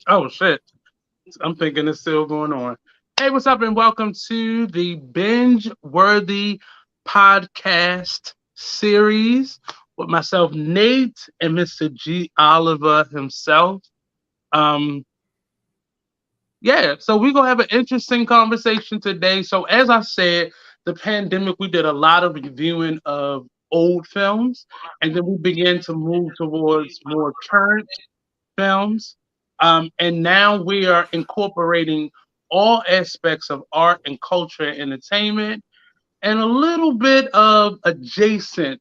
Oh shit. I'm thinking it's still going on. Hey, what's up, and welcome to the Binge Worthy Podcast series with myself, Nate, and Mr. G. Oliver himself. Um, yeah, so we're gonna have an interesting conversation today. So, as I said, the pandemic, we did a lot of reviewing of old films, and then we began to move towards more current films. And now we are incorporating all aspects of art and culture and entertainment and a little bit of adjacent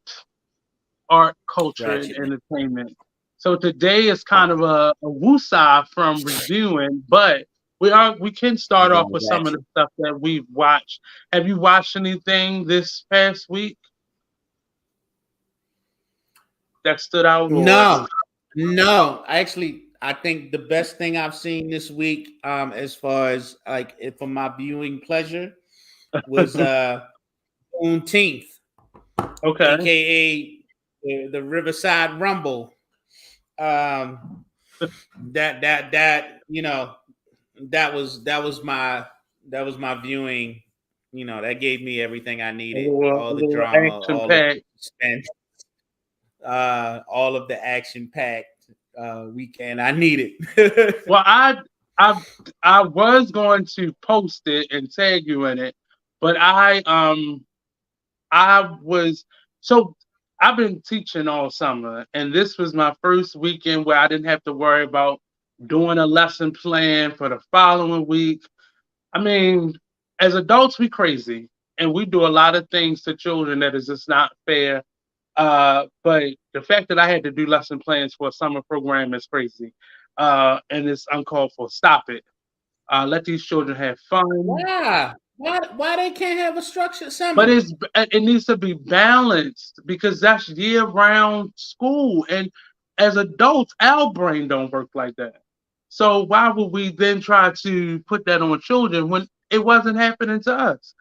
art, culture, and Gotcha. entertainment. So today is kind of a woosah from reviewing, but we can start off with some of Gotcha. the stuff that we've watched. Have you watched anything this past week that stood out or No, no. Actually, I think the best thing I've seen this week, as far as for my viewing pleasure, was Juneteenth, okay? aka the Riverside Rumble. Um, that that was my viewing. That gave me everything I needed. A All the little drama, action all of packed. the suspense, all of the action packed weekend. I need it. Well, I I was going to post it and tag you in it, but I was so I've been teaching all summer, and this was my first weekend where I didn't have to worry about doing a lesson plan for the following week. I mean, as adults, we crazy, and we do a lot of things to children that is just not fair. But the fact that I had to do lesson plans for a summer program is crazy, and it's uncalled for. Stop it. Let these children have fun. Why? Why they can't have a structured But summer? it needs to be balanced because that's year round school. And as adults, our brain don't work like that. So why would we then try to put that on children when it wasn't happening to us?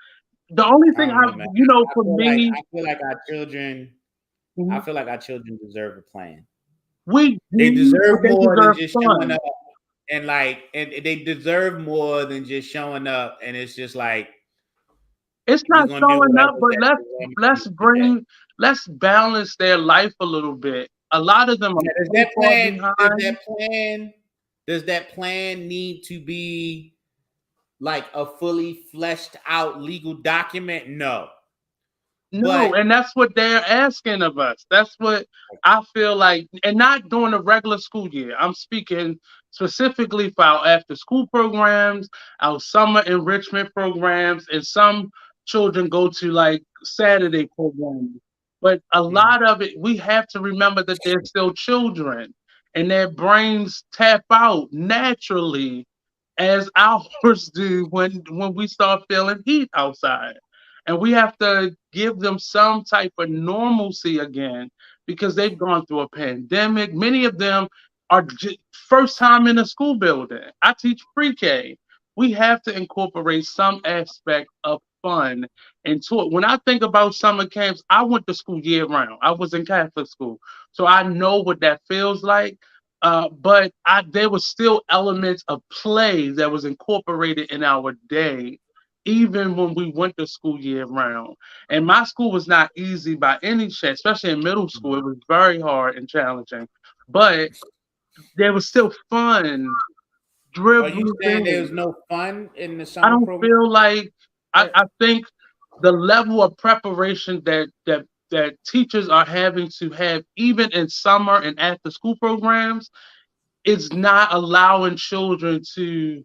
The only I thing don't know, man. I for feel like me, I feel like our children. I mhm, feel like our children deserve a plan. we They do, but deserve they more than deserve just showing fun. up and they deserve more than just showing up and it's just like It's we're not gonna do showing up, whatever but that they want to let's do today. let's balance their life a little bit. A lot of them are Now, so far behind. does that plan need to be like a fully fleshed out legal document? No. No, But and that's what they're asking of us. That's what I feel like, and not during the regular school year. I'm speaking specifically for our after school programs, our summer enrichment programs, and some children go to like Saturday programs. But a mhm. lot of it, we have to remember that they're still children and their brains tap out naturally as ours do when we start feeling heat outside. And we have to give them some type of normalcy again because they've gone through a pandemic. Many of them are first time in a school building. I teach pre-K. We have to incorporate some aspect of fun into it. When I think about summer camps, I went to school year round. I was in Catholic school, so I know what that feels like. But there was still elements of play that was incorporated in our day, even when we went to school year round. And my school was not easy by any chance, especially in middle school. It was very hard and challenging, but there was still fun Are you dribbling saying there's in. no fun in the I summer don't program? feel like I think the level of preparation that teachers are having to have even in summer and after school programs is not allowing children to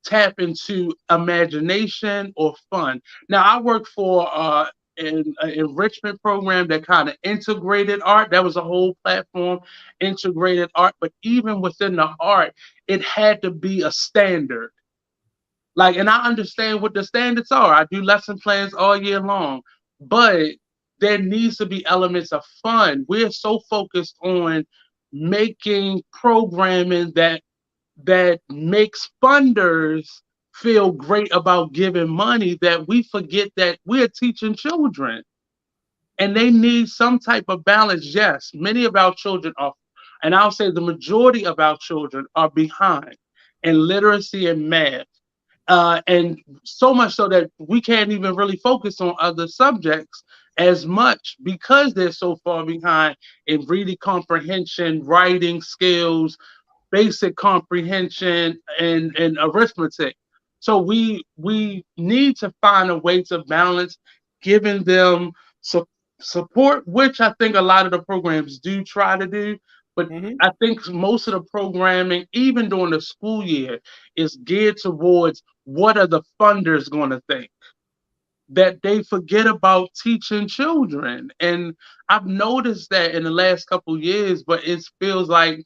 tap into imagination or fun. Now, I work for an enrichment program that kind of integrated art. That was a whole platform, integrated art. But even within the art, it had to be a standard. Like, and I understand what the standards are. I do lesson plans all year long, but there needs to be elements of fun. We're so focused on making programming that makes funders feel great about giving money that we forget that we're teaching children and they need some type of balance. Yes, many of our children are, and I'll say the majority of our children are behind. and literacy and math. And so much so that we can't even really focus on other subjects as much because they're so far behind in reading comprehension, writing skills, basic comprehension, and arithmetic. So we need to find a way to balance giving them support, which I think a lot of the programs do try to do. But Mm-hmm. I think most of the programming, even during the school year, is geared towards what are the funders going to think, that they forget about teaching children. And I've noticed that in the last couple years, but it feels like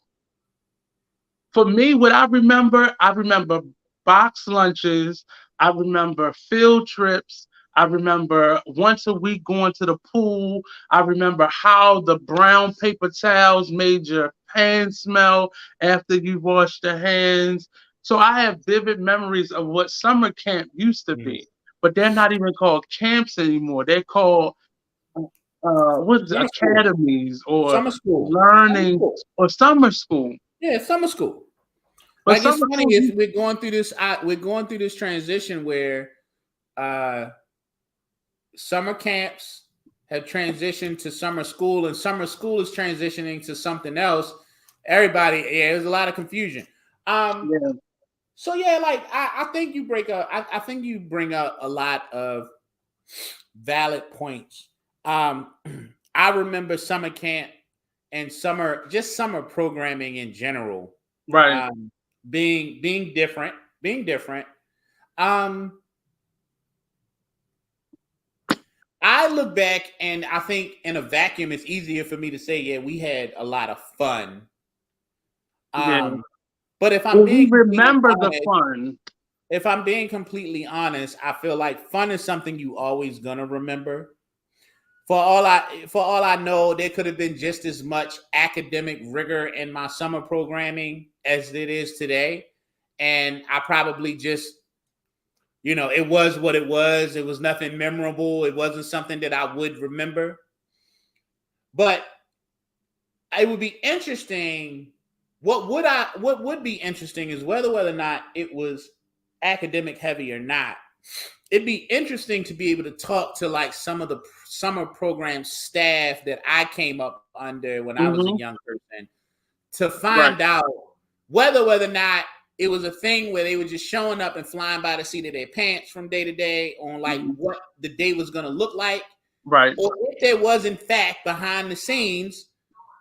for me, what I remember box lunches. I remember field trips. I remember once a week going to the pool. I remember how the brown paper towels made your hands smell after you washed your hands. So I have vivid memories of what summer camp used to Mm-hmm. be, but they're not even called camps anymore. They're called what is it, Summer school. academies or Summer school. Summer learning school. or summer school. Yeah, summer school. But Like, it's summer funny school, is we're going through this. We're going through this transition where uh, summer camps have transitioned to summer school, and summer school is transitioning to something else. Everybody, yeah, there's a lot of confusion. Um, yeah. so yeah, like I think you break up. I think you bring up a lot of valid points. Um, I remember summer camp and summer programming in general, Right. um, being different, being different. Um, I look back and I think in a vacuum, it's easier for me to say, yeah, we had a lot of fun. Yeah. Um, but Well, we remember the fun. if I'm being completely honest, I feel like fun is something you always gonna remember. For all I know, there could have been just as much academic rigor in my summer programming as it is today. And I probably just, it was what it was. It was nothing memorable. It wasn't something that I would remember. But it would be interesting. What would be interesting is whether or not it was academic heavy or not. It'd be interesting to be able to talk to like some of the summer program staff that I came up under when I was a Hmm. young person to Right. find out whether or not it was a thing where they were just showing up and flying by the seat of their pants from day to day on like Mhm. what the day was going to look like, Right. or if there was in fact behind the scenes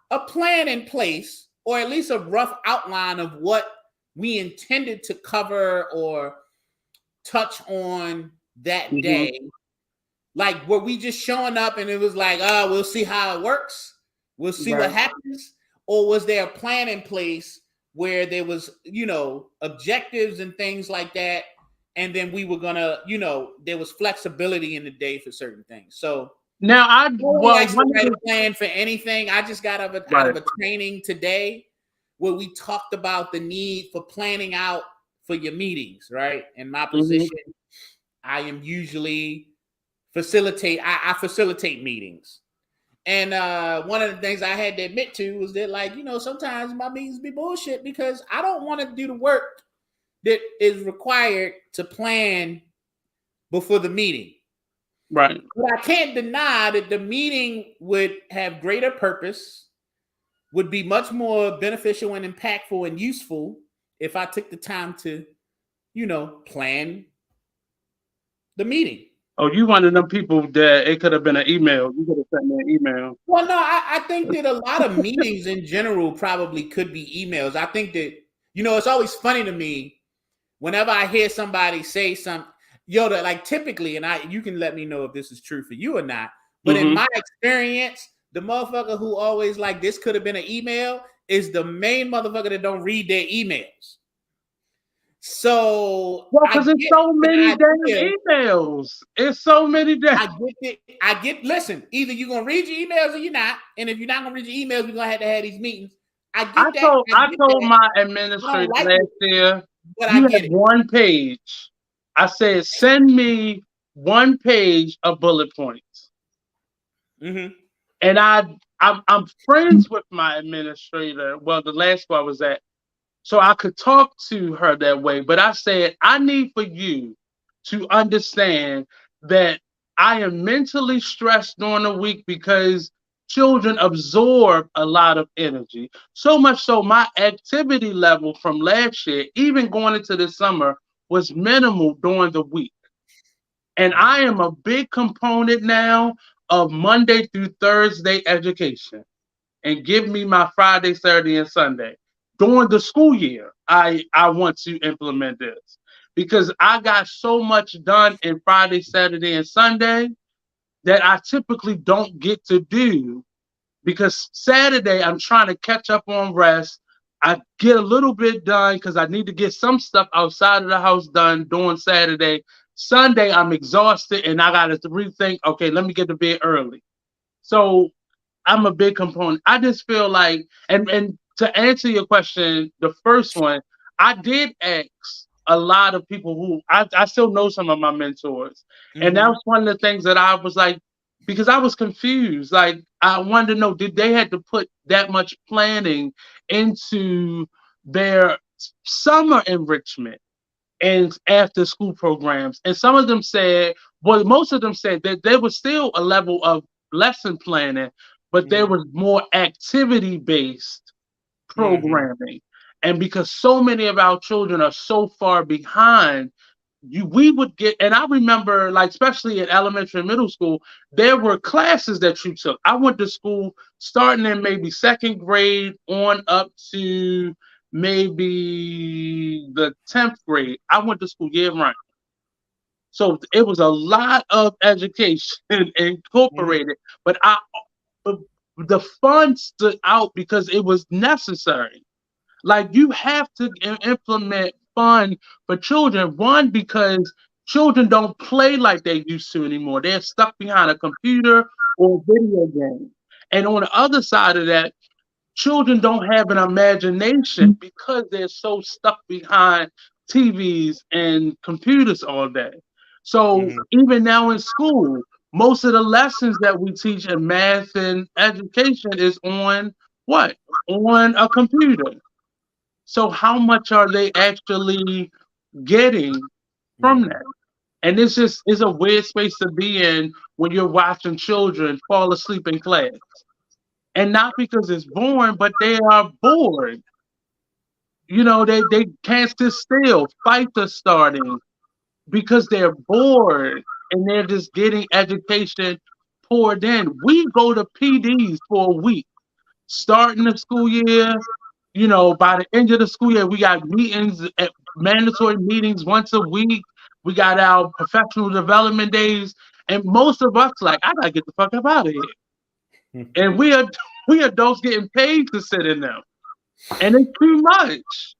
a plan in place, or at least a rough outline of what we intended to cover or touch on that Hmm. day. Like, were we just showing up and it was like, oh, we'll see how it works, we'll see what Right. happens? Or was there a plan in place where there was, objectives and things like that? And then we were gonna, there was flexibility in the day for certain things. So Now, nobody well, likes to one of write a the plan for anything. I just got out right. of a training today where we talked about the need for planning out for your meetings, right? In my Hmm. position, I am usually I facilitate meetings. And one of the things I had to admit to was that, like, sometimes my meetings be bullshit because I don't want to do the work that is required to plan before the meeting. Right. But I can't deny that the meeting would have greater purpose, would be much more beneficial and impactful and useful if I took the time to, plan the meeting. Oh, you one of them people that it could have been an email. You could have sent me an email. Well, no, I think that a lot of meetings in general probably could be emails. I think that, it's always funny to me whenever I hear somebody say something, that like typically, and you can let me know if this is true for you or not, but in Hmm. my experience, the motherfucker who always like this could have been an email is the main motherfucker that don't read their emails. So Well, I because it's get so many the damn idea. emails. It's so many damn. I get it. Listen, either you're going to read your emails or you're not. And if you're not going to read your emails, we're going to have these meetings. I get that. I I get told that. my I don't administrator like last it, year, but I you get have it. one page. I said, send me one page of bullet points. Mm-hmm. And I'm friends with my administrator. Well, the last one I was at. so I could talk to her that way. But I said, I need for you to understand that I am mentally stressed during the week because children absorb a lot of energy. So much so, my activity level from last year, even going into the summer, was minimal during the week. And I am a big component now of Monday through Thursday education and give me my Friday, Saturday, and Sunday. During the school year, I want to implement this because I got so much done in Friday, Saturday, and Sunday that I typically don't get to do because Saturday I'm trying to catch up on rest. I get a little bit done because I need to get some stuff outside of the house done during Saturday. Sunday I'm exhausted and I gotta rethink, okay, let me get to bed early. So I'm a big component. I just feel like, and to answer your question, the first one, I did ask a lot of people who I still know some of my mentors, and that was one of the things that I was like, because I was confused. Like I wanted to know, did they had to put that much planning into their summer enrichment and after school programs? And some of them said, well, most of them said that there was still a level of lesson planning, but there was more activity based programming. And because so many of our children are so far behind, we would get, and I remember, like, especially in elementary and middle school, there were classes that you took. I went to school starting in maybe second grade on up to maybe the 10th grade. I went to school year round. So it was a lot of education incorporated, but the fun stood out because it was necessary. Like you have to implement fun for children. One, because children don't play like they used to anymore. They're stuck behind a computer or video game. And on the other side of that, children don't have an imagination because they're so stuck behind TVs and computers all day. So even now in school, most of the lessons that we teach in math and education is on what? On a computer. So how much are they actually getting from that? And it's a weird space to be in when you're watching children fall asleep in class. And not because it's boring, but they are bored. You know, they can't sit still. Fights are starting because they're bored and they're just getting education poured in. We go to PDs for a week, starting the school year. You know, by the end of the school year, we got meetings, mandatory meetings once a week. We got our professional development days, and most of us like, I gotta get the fuck up out of here. And we adults getting paid to sit in them, and it's too much.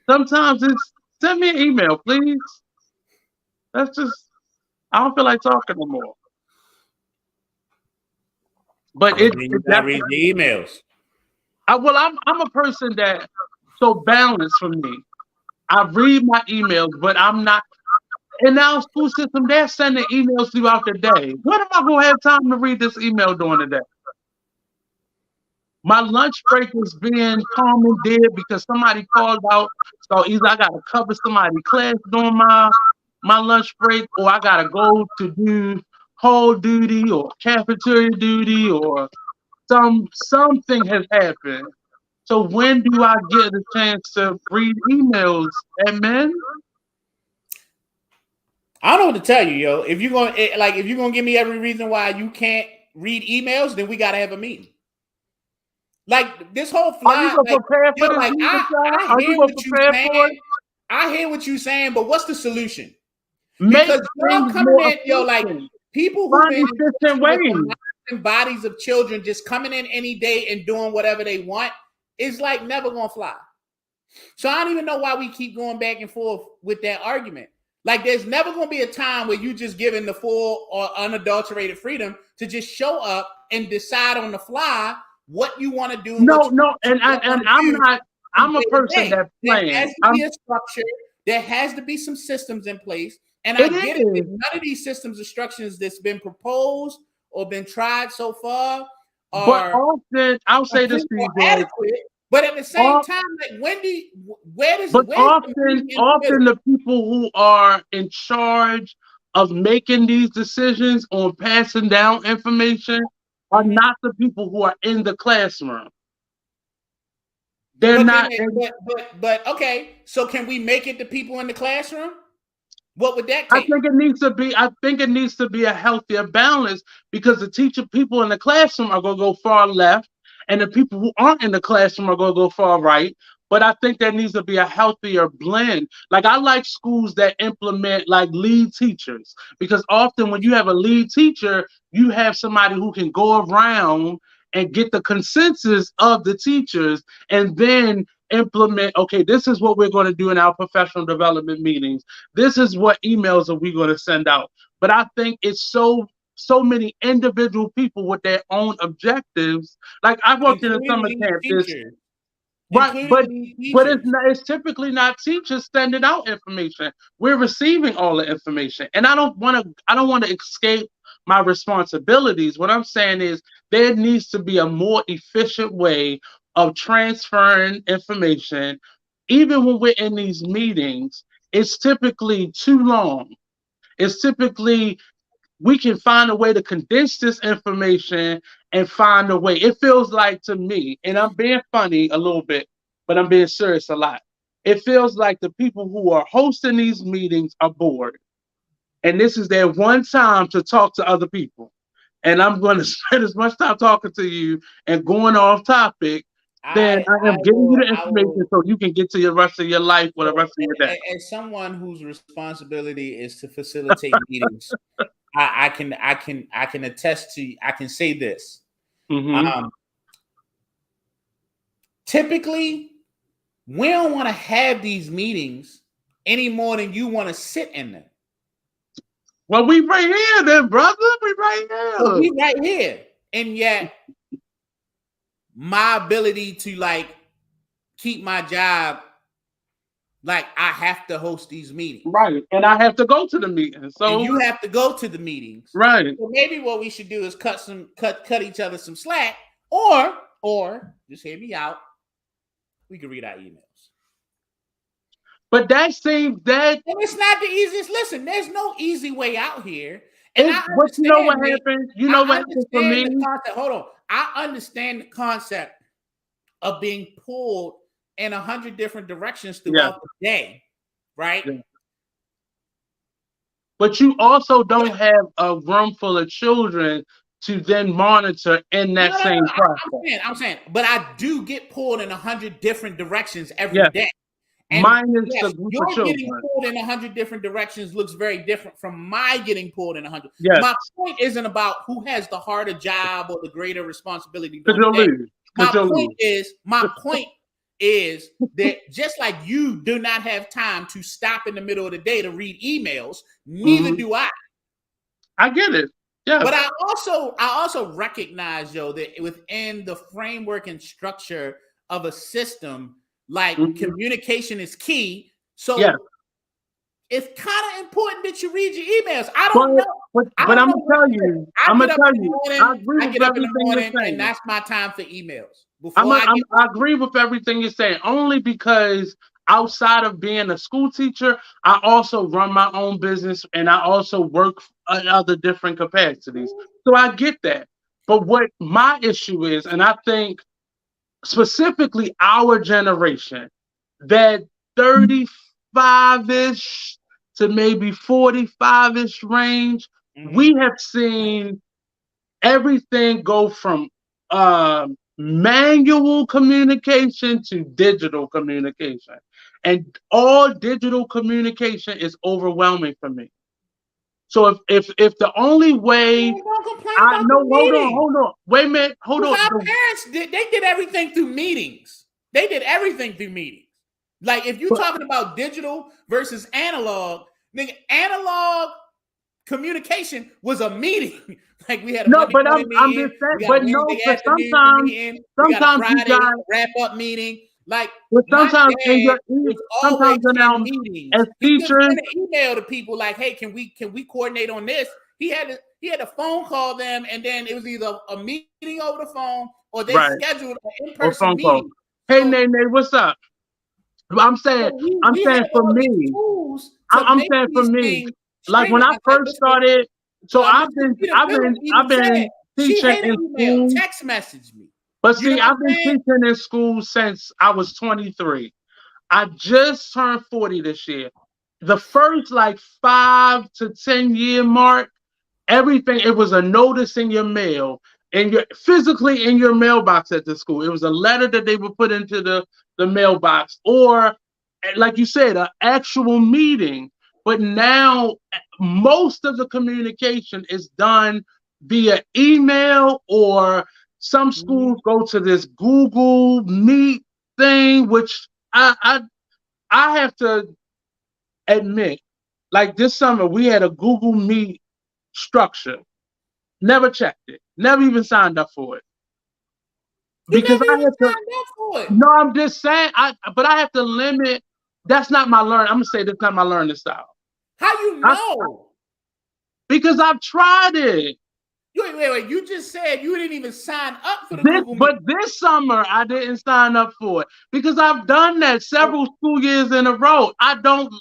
Sometimes it's send me an email, please. That's just I don't feel like talking no more. But you gotta read the emails. I'm a person that so balanced for me. I read my emails, but I'm not in our school system. They're sending emails throughout the day. When am I gonna have time to read this email during the day? My lunch break is being commandeered because somebody called out. So either I gotta cover somebody's class during my lunch break, or I gotta go to do hall duty or cafeteria duty, or something has happened. So when do I get a chance to read emails, admin? I don't know what to tell you, yo. If you're gonna give me every reason why you can't read emails, then we gotta have a meeting. Like this whole fly, are you gonna prepare for like I hear what you're saying. I hear what you're saying, but what's the solution? Because y'all coming in, yo, like people who've been bodies of children just coming in any day and doing whatever they want is like never gonna fly. So I don't even know why we keep going back and forth with that argument. Like there's never gonna be a time where you just given the full or unadulterated freedom to just show up and decide on the fly what you want to do. I'm a person that plans. There has to be a structure. There has to be some systems in place. And I get it. None of these systems or structures that's been proposed or been tried so far are. But often, I'll say this to you, adequate. But at the same time, like but often the the people who are in charge of making these decisions on passing down information are not the people who are in the classroom. They're not. But okay. So can we make it the people in the classroom? What would that I take? think it needs to be a healthier balance, because the people in the classroom are going to go far left, and the people who aren't in the classroom are going to go far right. But I think there needs to be a healthier blend. Like, I like schools that implement like lead teachers, because often when you have a lead teacher, you have somebody who can go around and get the consensus of the teachers, and then implement, okay, this is what we're going to do in our professional development meetings. This is what emails are we going to send out. But I think it's so many individual people with their own objectives. Like, I worked in a summer camp. Right, but it's typically not teachers sending out information. We're receiving all the information, and I don't want to escape my responsibilities. What I'm saying is there needs to be a more efficient way of transferring information. Even when we're in these meetings, it's typically too long. It's typically, we can find a way to condense this information and find a way. It feels like to me, and I'm being funny a little bit, but I'm being serious a lot. It feels like the people who are hosting these meetings are bored, and this is their one time to talk to other people. And I'm going to spend as much time talking to you and going off topic than I am giving you the information so you can get to the rest of your life or the rest of your day. As someone whose responsibility is to facilitate meetings, I can attest to. I can say this. Mm-hmm. Typically, we don't want to have these meetings any more than you want to sit in them. Well, we right here, then, brother. We right here. So we right here, and yet my ability to like keep my job, like I have to host these meetings, right? And I have to go to the meetings, so and you have to go to the meetings, right? So maybe what we should do is cut each other some slack, or just hear me out. We can read our emails. But that seems that and it's not the easiest. Listen, there's no easy way out here. And but you know what happened? You know what happened for me? Hold on. I understand the concept of being pulled in 100 different directions throughout the day, right? Yeah. But you also don't have a room full of children to then monitor in that same process. I'm saying, but I do get pulled in 100 different directions every day. And mine is the group your of children. Getting pulled in 100 different directions looks very different from my getting pulled in 100. Yes. My point isn't about who has the harder job or the greater responsibility. My point is that just like you do not have time to stop in the middle of the day to read emails, neither do I. I get it. Yeah. But I also recognize, Joe, that within the framework and structure of a system, like communication is key. So it's kind of important that you read your emails. I don't know. But I'm going to tell you. I'm going to tell you. I get up in the morning and that's my time for emails. I agree with everything you're saying, only because outside of being a school teacher, I also run my own business and I also work in other different capacities. So I get that. But what my issue is, and I think specifically our generation, that 35-ish to maybe 45-ish range, we have seen everything go from manual communication to digital communication. And all digital communication is overwhelming for me. So if the only way hold on. Wait a minute, hold on. Our parents they did everything through meetings. Like if you're talking about digital versus analog, nigga, analog communication was a meeting. Like we had a I'm just saying, but no, sometimes you got wrap up meeting. Like, but sometimes as teachers, send an email to people like, "Hey, can we coordinate on this?" He had a phone call them, and then it was either a meeting over the phone or they scheduled an in-person meeting. Hey, Nene, what's up? I'm saying, I'm we saying have for all these me, tools to I'm make saying for these me, things like when I streamlined. Like first started, so Mr. Peter Phillips I've even said been she teaching hated in email. school, Text message me. but You know see, what I've I'm been saying? teaching in school since I was 23. I just turned 40 this year. The first like 5 to 10 year mark, everything, it was a notice in your mail, and your physically in your mailbox at the school. It was a letter that they would put into the mailbox, or like you said, an actual meeting. But now most of the communication is done via email, or some Mhm. schools go to this Google Meet thing, which I have to admit, like this summer we had a Google Meet structure. Never checked it. Never even signed up for it You because never I even have to. signed up for it. No, I'm just saying. But I have to limit. That's not my learn. I'm gonna say that's not my learning style. How you I, know? because I've tried it. Wait. You just said you didn't even sign up for the Google Meet. But this summer I didn't sign up for it because I've done that several school years in a row. I don't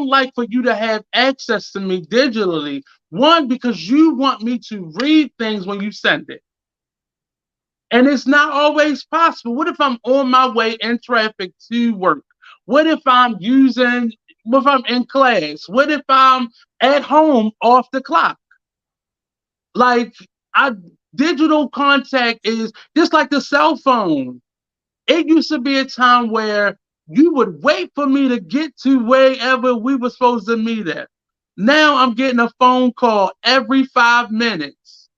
like for you to have access to me digitally. One, because you want me to read things when you send it. And it's not always possible. What if I'm on my way in traffic to work? What if what if I'm in class? What if I'm at home off the clock? Like, I digital contact is just like the cell phone. It used to be a time where you would wait for me to get to wherever we were supposed to meet at. Now I'm getting a phone call every 5 minutes.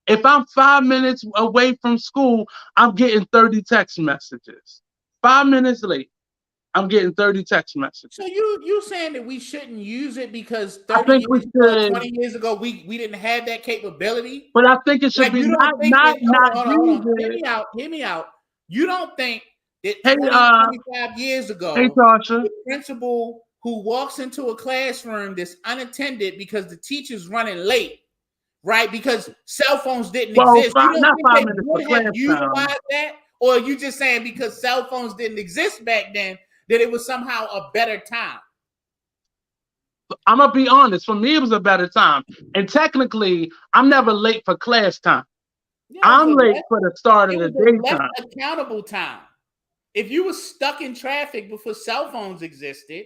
If I'm 5 minutes away from school, I'm getting 30 text messages. 5 minutes late, I'm getting 30 text So messages. you saying that we shouldn't use it because I 30 think we years ago, should, 20 years ago, we didn't have that capability? but I think it should Like be you don't think that not hold on. use it. Hear me out. You don't think that Hey, 20, 25 years hey, ago, Tasha. the principal who walks into a classroom that's unattended because the teacher's running late, right? Because cell phones didn't Well, exist. You don't not think five they minutes for would have class time. utilized that? Or are you just saying because cell phones didn't exist back then that it was somehow a better time? I'm gonna be honest. For me, it was a better time. And technically, I'm never late for class time. Yeah, I'm late for the start of it the was a less daytime. accountable time. If you were stuck in traffic before cell phones existed,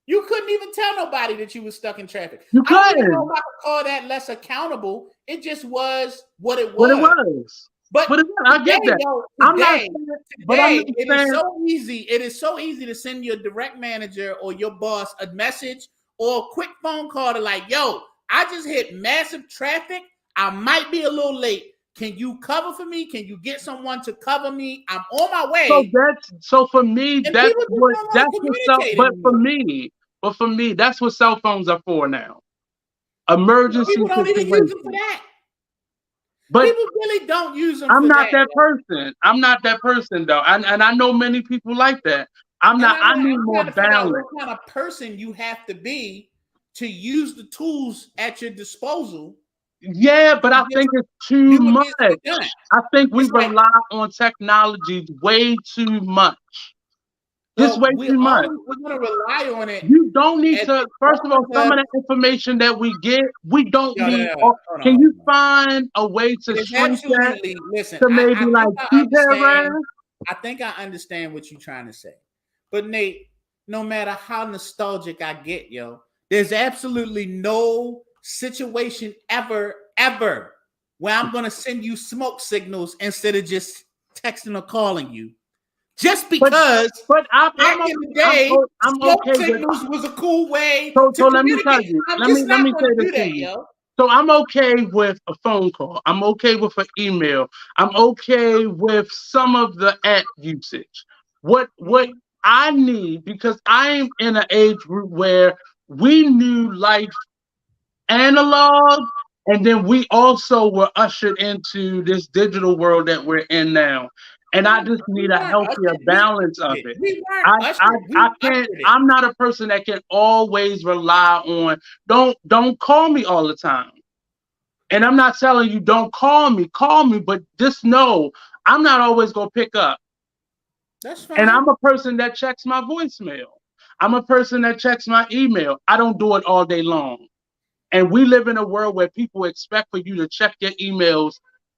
you couldn't even tell nobody that you were stuck in traffic. You I don't even know could, if I could call that less accountable. It just was what it but it was. was. But But I today, get that. yo, I'm not saying, but I'm today, not it is saying. so easy. It is so easy to send your direct manager or your boss a message or a quick phone call to like, yo, I just hit massive traffic. I might be a little late. Can you cover for me? Can you get someone to cover me? I'm on my way. So for me, And people just don't want to communicate anymore. but for me, that's what cell phones are for now. No, Emergency people don't even use them for situations. that. But People really don't use them I'm for not that. that person. I'm not that person though. And I know many people like that. I'm And not, I need I'm more trying to figure out what balance. kind of person you have to be to use the tools at your disposal Yeah, but to I just think it's too do what much. needs to be done. I think we It's like, rely on technology way too much. Just well, way too much. we're gonna rely on it You don't need as to, first of all, long some as of the information that we get, we don't need. hold Can on. you find a way to It is shrink that absolutely listen, to I maybe like think I 2 paragraphs? understand. I think I understand what you're trying to say. But Nate, no matter how nostalgic I get, yo, there's absolutely no situation ever where I'm gonna send you smoke signals instead of just texting or calling you. Just But because back I'm in the day, I'm smoke okay with. signals was a cool way to So let me tell communicate. you. I'm just Let not me say gonna this do to that, you. yo. So I'm okay with a phone call. I'm okay with an email. I'm okay with some of the app usage. What Mhm. I need, because I'm in an age group where we knew life analog, and then we also were ushered into this digital world that we're in now. And I No, just we need a weren't healthier ushered. balance of it. We weren't ushered. I We can't, ushered it. I'm not a person that can always rely on, don't call me all the time. And I'm not telling you don't call me, but just know I'm not always gonna pick up. That's And fine. I'm a person that checks my voicemail. I'm a person that checks my email. I don't do it all day long. And we live in a world where people expect for you to check your emails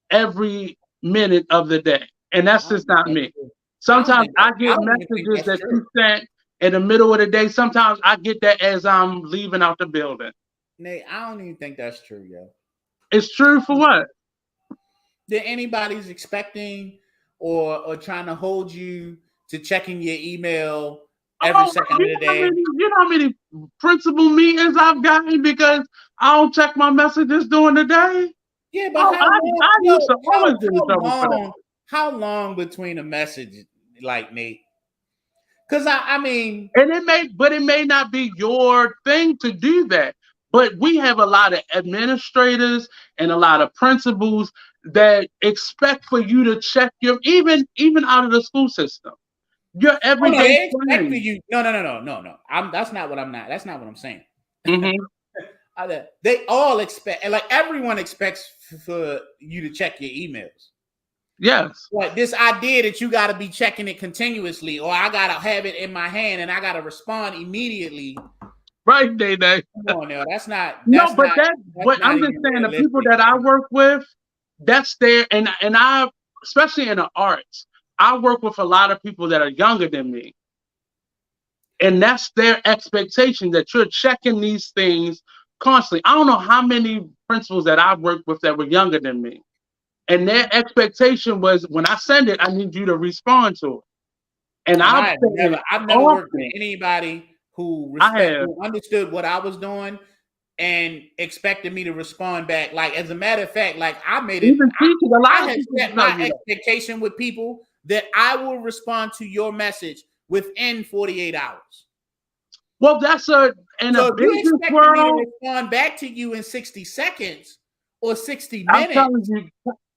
every minute of the day. And I that's don't just think not that's me. true. Sometimes I I get don't even think messages that's that you true. sent in the middle of the day. Sometimes I get that as I'm leaving out the building. Nate, I don't even think that's true, yo. It's true for what? That anybody's expecting or trying to hold you to checking your email every Oh, second of the day. you know how many principal meetings I've gotten because I don't check my messages during the day? Yeah, but Oh, how long, I yo, used to always get in trouble for that. how long between a message, like Nate? Because I mean, And it may not be your thing to do that. But we have a lot of administrators and a lot of principals that expect for you to check your even out of the school system. Your oh no, everyday they expect for planning. you. No. That's not what I'm not. That's not what I'm saying. Mm-hmm. They all expect, and like everyone expects for you to check your emails. Yes. Like this idea that you got to be checking it continuously, or I got to have it in my hand and I got to respond immediately. Right, Day Day. Come on now, that's not. No, That's but not I'm just even saying the people realistic. that I work with, that's their and I especially in the arts, I work with a lot of people that are younger than me. And that's their expectation that you're checking these things constantly. I don't know how many principals that I've worked with that were younger than me. And their expectation was when I send it, I need you to respond to it. And And I've said it I've never worked with often. anybody who I have who understood what I was doing and expected me to respond back. Like as a matter of fact, like I made it. even teachers, a lot I of have people set tell my you that. expectation with people that I will respond to your message within 48 hours. Well, that's in So a if you business expected me to world, respond back to you in 60 seconds or 60 I'm minutes, telling you,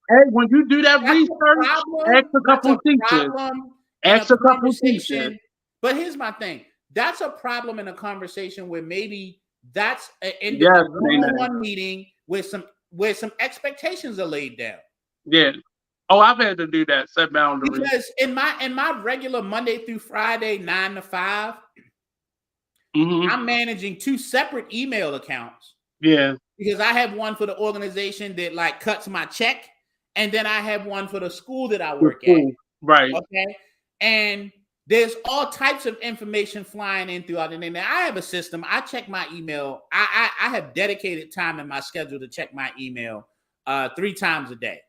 hey, when you do that that's a research, ask problem. a That's couple a teachers. problem in a Ask a couple teachers. conversation. But here's my thing. That's a problem in a conversation where maybe that's a Yes, Nene. one-on-one meeting where some expectations are laid down. Yeah. Oh, I've had to do that. Set boundaries. Because in my regular Monday through Friday 9 to 5, Mm-hmm. I'm managing 2 separate email accounts Yeah. because I have one for the organization that like cuts my check, and then I have one for the school that I The work at. school. Right. Okay, and there's all types of information flying in throughout, and then I have a system. I check my email. I have dedicated time in my schedule to check my email 3 times a day.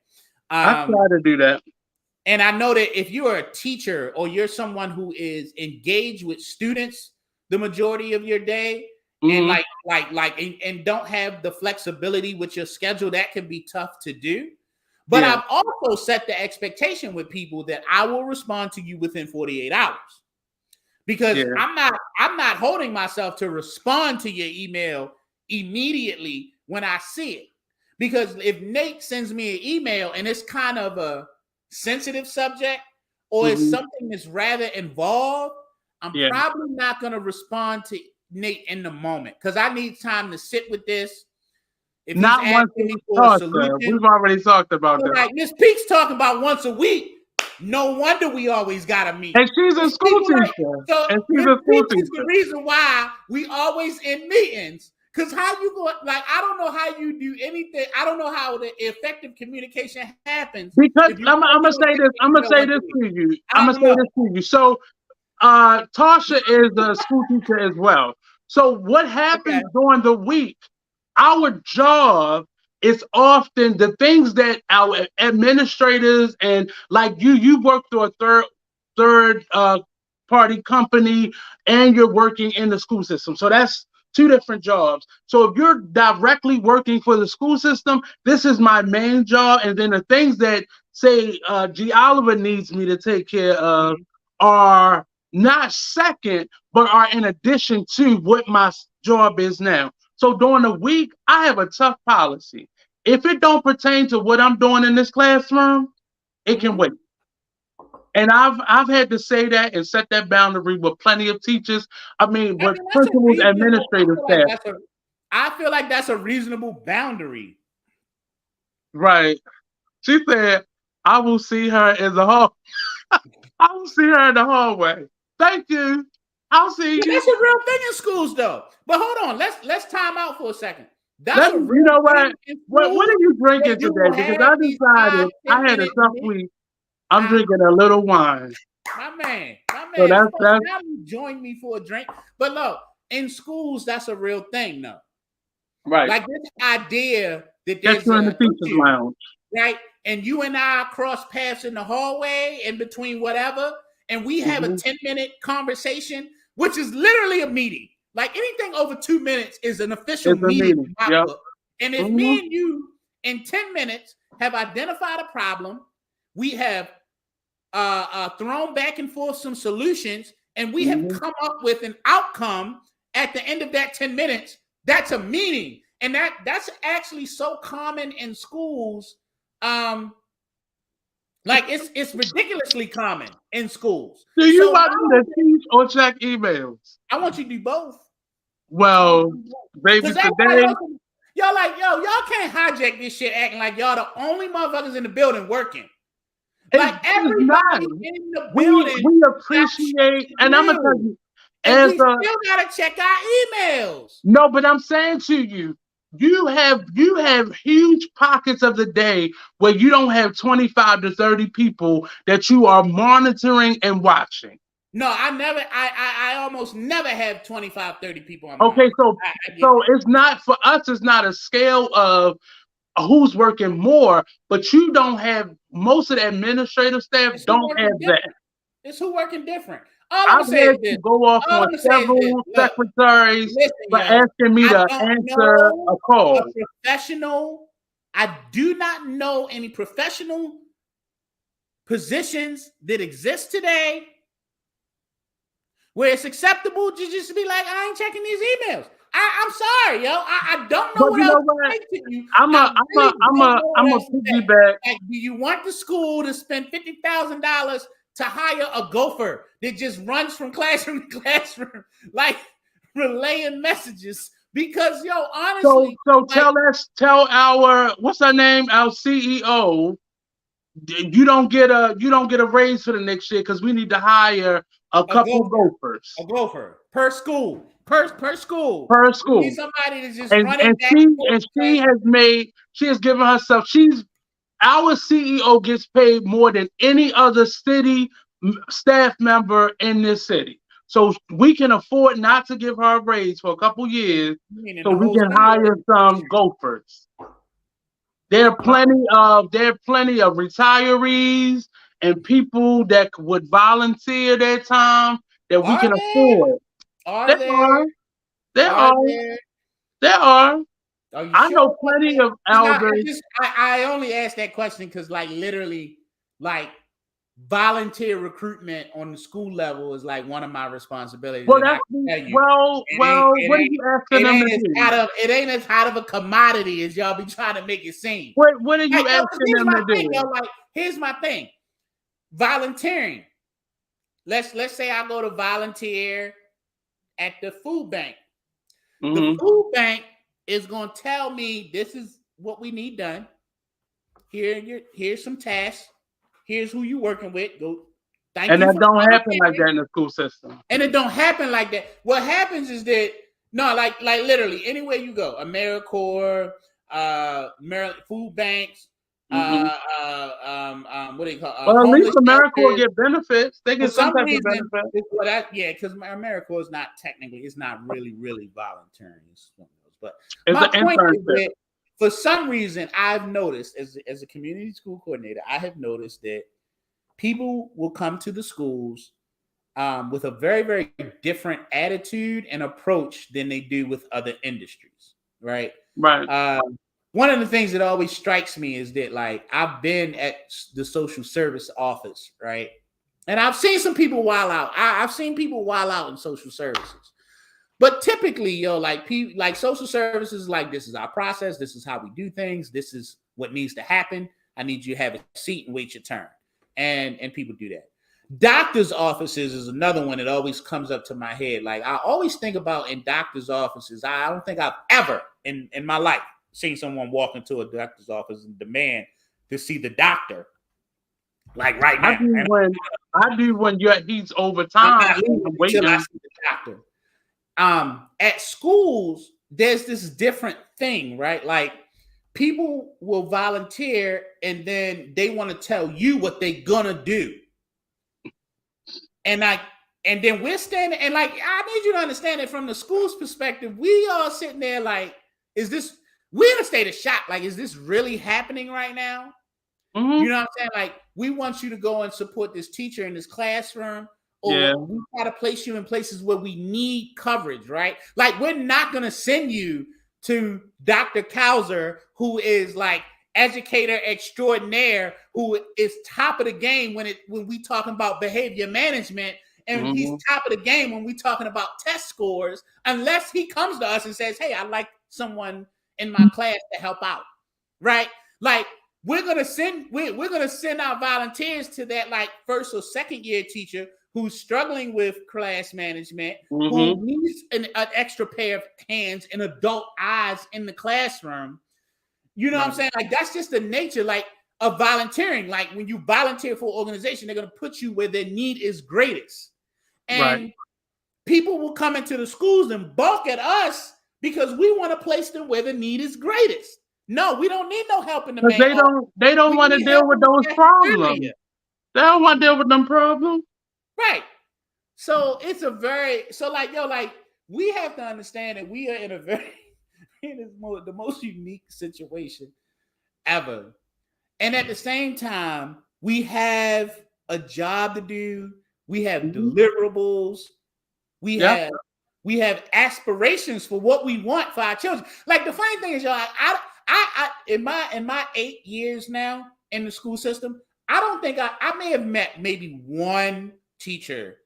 I try to do that. And I know that if you are a teacher or you're someone who is engaged with students the majority of your day, and Mm-hmm. and don't have the flexibility with your schedule, that can be tough to do. But Yeah. I've also set the expectation with people that I will respond to you within 48 hours. Because Yeah. I'm not holding myself to respond to your email immediately when I see it. Because if Nate sends me an email and it's kind of a sensitive subject or it's Mm-hmm. something that's rather involved, I'm Yeah. probably not going to respond to Nate in the moment because I need time to sit with this. If he's Not once asking a me week, for a Tasha. solution, We've already talked about so that. like Miss Peak's talking about once a week. No wonder we always gotta meet. And she's a It's school people like teacher. so And she's Miss a school Peaks is the teacher. reason why we always in meetings. Cause how you go like I don't know how you do anything. I don't know how the effective communication happens Because if you I'm only gonna gonna say check this. your I'm gonna email say once this a week. to you. I I'm gonna don't say know. this to you. So Tasha is a school teacher as well. So what Okay. happens during the week? Our job is often the things that our administrators and like you work through a third party company and you're working in the school system. So that's two different jobs. So if you're directly working for the school system, this is my main job. And then the things that say G. Oliver needs me to take care of are not second, but are in addition to what my job is now. So during the week, I have a tough policy. If it don't pertain to what I'm doing in this classroom, it can Mm-hmm. wait. And I've had to say that and set that boundary with plenty of teachers. I mean, I with mean that's a principals, reasonable. administrators, staff. I feel like that's a reasonable boundary. Right. She said, I will see her as a whole. I'll see her in the hallway. Thank you. I'll see Yeah, you. that's a real thing in schools, though. But hold on, let's time out for a second. That's Let a me, you real know thing what? in What are schools you where drinking you today? will Because have I these decided I had a 5-10 minute tough week. I'm huh? drinking a little wine. My So man, that's folks, now you join me for a drink. But no, in schools, that's a real thing, no. right. Like this idea that Catch there's you in the a teacher's issue, lounge. right? And you and I cross paths in the hallway in between whatever, and we have a 10-minute conversation, which is literally a meeting. Like anything over 2 minutes is an official It's a meeting meeting. in my Yep. book. And if me and you in 10 minutes have identified a problem, we have thrown back and forth some solutions, and we have come up with an outcome at the end of that 10 minutes, that's a meeting. And that's actually so common in schools. Like it's ridiculously common in schools. Do you So want me to teach or check emails? I want you to do both. Well, baby, Because today y'all like, yo, y'all can't hijack this shit acting like y'all the only motherfuckers in the building working. Like it's not. everybody in the building We appreciate, and I'm gonna tell you, and as we a still gotta check our emails. no, but I'm saying to you, you have huge pockets of the day where you don't have 25 to 30 people that you are monitoring and watching. No, I almost never have 25, 30 people on Okay, mine. so it's not for us, it's not a scale of who's working more, but you don't have most of the administrative staff don't have that. It's who working different. All I'm I've gonna say had is this. to go off All I'm on gonna say is this. several Look, secretaries listen, for yo, asking me I to don't answer a know call. a professional. I do not know any professional positions that exist today where it's acceptable to just be like, I ain't checking these emails. I'm sorry, yo. I don't know But what you know else what? to say to you. I'm a piggyback. Like, do you want the school to spend $50,000 to hire a gopher that just runs from classroom to classroom, like relaying messages? Because yo, honestly, so tell our what's her name, our CEO, you don't get a raise for the next year because we need to hire a couple gophers. A gopher per school. Per school. Per We school. need somebody to just And run it back. she has given herself, our CEO gets paid more than any other city staff member in this city. So we can afford not to give her a raise for a couple years so we can hire some gophers. There are plenty of retirees and people that would volunteer their time that we can afford. There are. Are you I sure? know plenty of elders. I only asked that question because, like, literally, like, volunteer recruitment on the school level is like one of my responsibilities. Well, and I can tell you, what are you asking them to do? It ain't as hot of a commodity as y'all be trying to make it seem. What are you asking them to do? Like, here's my thing: volunteering. Let's say I go to volunteer at the food bank. The food bank is going to tell me this is what we need done. Here's some tasks. Here's who you working with. Go. Thank you. And that don't happen like that in the school system. And it don't happen like that. What happens is that like literally anywhere you go, AmeriCorps, Maryland food banks, what do you call? Well, at least AmeriCorps get benefits. They get some type of benefit. Because AmeriCorps is not technically, it's not really volunteering. But it's my point is that for some reason, I've noticed as a community school coordinator, I have noticed that people will come to the schools with a very, very different attitude and approach than they do with other industries, right? Right. One of the things that always strikes me is that, like, I've been at the social service office, right? And I've seen some people wild out. I've seen people wild out in social services. But typically, like social services, like, this is our process. This is how we do things. This is what needs to happen. I need you to have a seat and wait your turn. And people do that. Doctors' offices is another one that always comes up to my head. Like, I always think about in doctors' offices, I don't think I've ever in my life seen someone walk into a doctor's office and demand to see the doctor. Like right I now. do when he's over I'm time not and leaving I'm until I waiting. see the doctor. At schools, there's this different thing, right? Like people will volunteer and then they want to tell you what they're gonna do. And then we're standing and like I need you to understand it from the school's perspective. We all sitting there like, we're in a state of shock. Like, is this really happening right now? Mm-hmm. You know what I'm saying? Like, we want you to go and support this teacher in this classroom, or Yeah. we got to place you in places where we need coverage, right? Like, we're not going to send you to Dr. Couser, who is like educator extraordinaire, who is top of the game when we talking about behavior management, and he's top of the game when we talking about test scores, unless he comes to us and says, hey, I'd like someone in my class to help out, right? Like, we're gonna send our volunteers to that like first or second year teacher who's struggling with class management, who needs an extra pair of hands and adult eyes in the classroom. You know what I'm saying? Like, that's just the nature like of volunteering. Like, when you volunteer for an organization, they're gonna put you where their need is greatest. And people will come into the schools and balk at us because we want to place them where the need is greatest. No, we don't need no help in the main. They don't want to deal with those problems. They don't want to deal with them problems. Right. So it's we have to understand that we are in the most unique situation ever. And at the same time, we have a job to do. We have deliverables. We have aspirations for what we want for our children. Like, the funny thing is, y'all, I in my 8 years now in the school system, I don't think I may have met maybe one teacher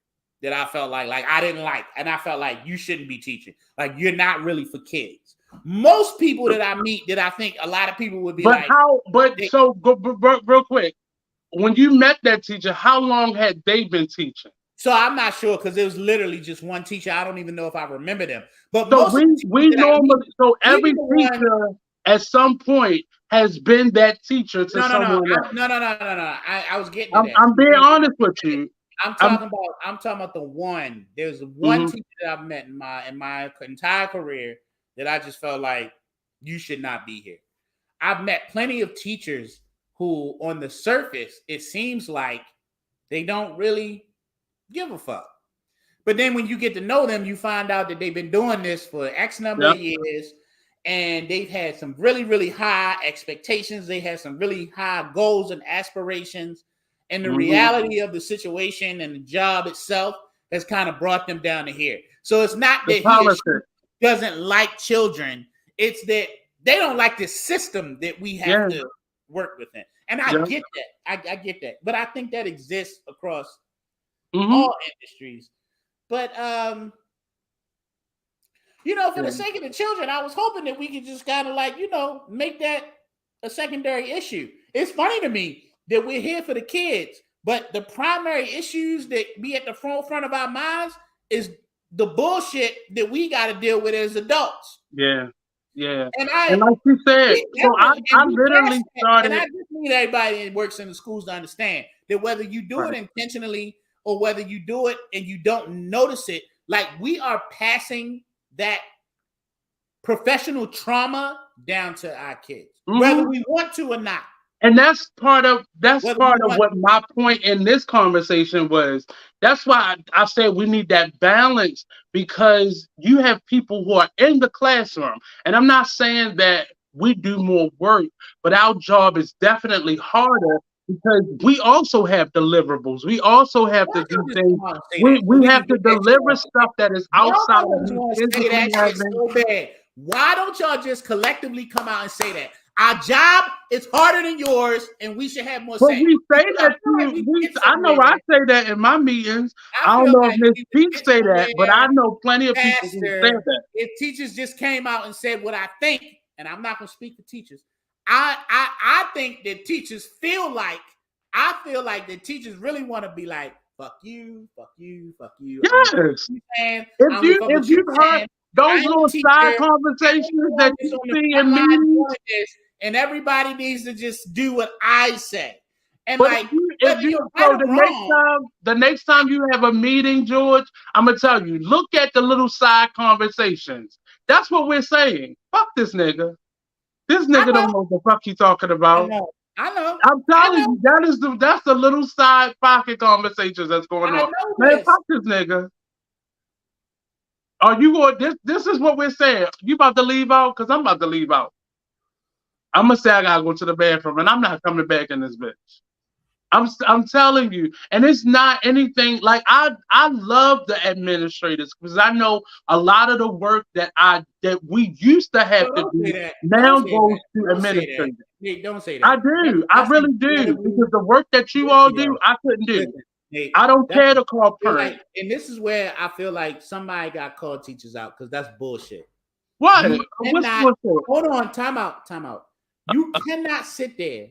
that I felt like I didn't like, and I felt like you shouldn't be teaching. Like, you're not really for kids. Most people that I meet that I think a lot of people would be real quick, when you met that teacher, how long had they been teaching? So I'm not sure, because it was literally just one teacher. I don't even know if I remember them. But so every teacher at some point has been that teacher to someone else. No. I was getting to that. I'm being honest with you. I'm talking about the one. There's one teacher that I've met in my entire career that I just felt like you should not be here. I've met plenty of teachers who, on the surface, it seems like they don't really give a fuck. But then when you get to know them, you find out that they've been doing this for X number of years, and they've had some really, really high expectations. They had some really high goals and aspirations. And the reality of the situation and the job itself has kind of brought them down to here. So it's not that he doesn't like children. It's that they don't like this system that we have to work within. And I get that. I get that. But I think that exists across all industries. But for the sake of the children, I was hoping that we could just kind of make that a secondary issue. It's funny to me that we're here for the kids, but the primary issues that be at the forefront of our minds is the bullshit that we got to deal with as adults. Yeah. And like you said, I literally started. And I just need everybody that works in the schools to understand that whether you do it intentionally or whether you do it and you don't notice it, like, we are passing that professional trauma down to our kids, whether we want to or not. And that's part of what my point in this conversation was. That's why I said we need that balance, because you have people who are in the classroom. And I'm not saying that we do more work, but our job is definitely harder because we also have deliverables. We also have to do things. We have to deliver stuff that is outside of Why don't y'all just collectively come out and say that? Our job is harder than yours, and we should have more say. We say that I know I say that in my meetings. I don't know if Ms. Pete say that, but I know plenty of people who say that. If teachers just came out and said what I think, and I'm not going to speak for teachers, I think that teachers feel like that teachers really want to be like, fuck you, fuck you, fuck you. Yes. If you've heard those little side conversations that you see in meetings, and everybody needs to just do what I say. And But like, if whether you you're right so or wrong, the next time you have a meeting, George, I'm gonna tell you, look at the little side conversations. That's what we're saying. Fuck this nigga. This I nigga know, don't know what the fuck he talking I about. know, I know, I'm I telling know, you, that's the little side pocket conversations that's going I on. know Man, this. fuck this nigga. Are you going? This is what we're saying. You about to leave out? Cause I'm about to leave out. I'm gonna say I gotta go to the bathroom, and I'm not coming back in this bitch. I'm telling you, and it's not anything like I love the administrators because I know a lot of the work that we used to have No, to don't say do that. Don't now say that. goes to Don't say that. administrators. Nate, don't say I that. do, I That's really do, incredibly. because the work that you all Listen, do, yo. I couldn't do. Listen, Nate. I don't That's care to call feel parents. like, and this is where I feel like somebody got called teachers out because that's bullshit. What? You What's cannot hold on. Time out. Time out. You cannot sit there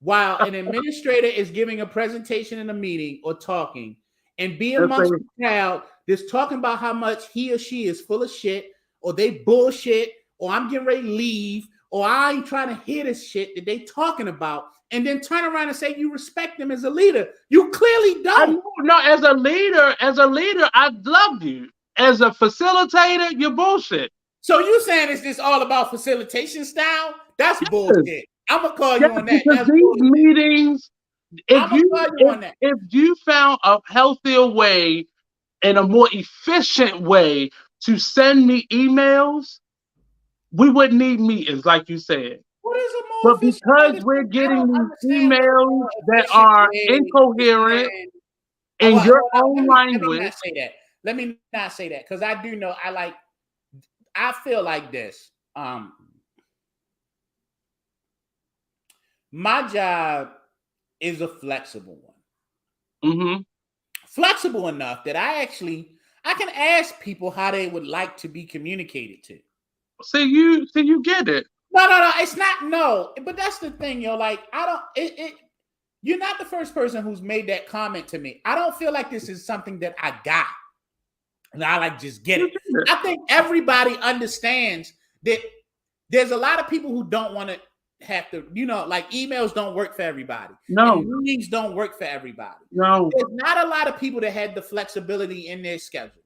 while an administrator is giving a presentation in a meeting or talking and be amongst the crowd that's talking about how much he or she is full of shit or they bullshit or I'm getting ready to leave or I ain't trying to hear this shit that they talking about and then turn around and say you respect them as a leader. You clearly don't. No, as a leader, I love you. As a facilitator, you're bullshit. So you saying it's just all about facilitation style? That's bullshit. I'm gonna call you on that. Because That's these bullshit. meetings, I'm gonna call you on that. if you found a healthier way and a more efficient way to send me emails, we wouldn't need meetings, like you said. What is a more But efficient way because to we're send? I getting don't these understand what a emails more that efficient are way to incoherent send. in your own Let me language. not say that. Let me not say that because I do know I feel like this. My job is a flexible one. Mm-hmm. Flexible enough that I can ask people how they would like to be communicated to. See, you get it. No. It's not no, but that's the thing, yo. Like I don't. You're not the first person who's made that comment to me. I don't feel like this is something that I got, and I like just get it. I think everybody understands that there's a lot of people who don't want to have to, like emails don't work for everybody. No. And meetings don't work for everybody. No. There's not a lot of people that had the flexibility in their schedule.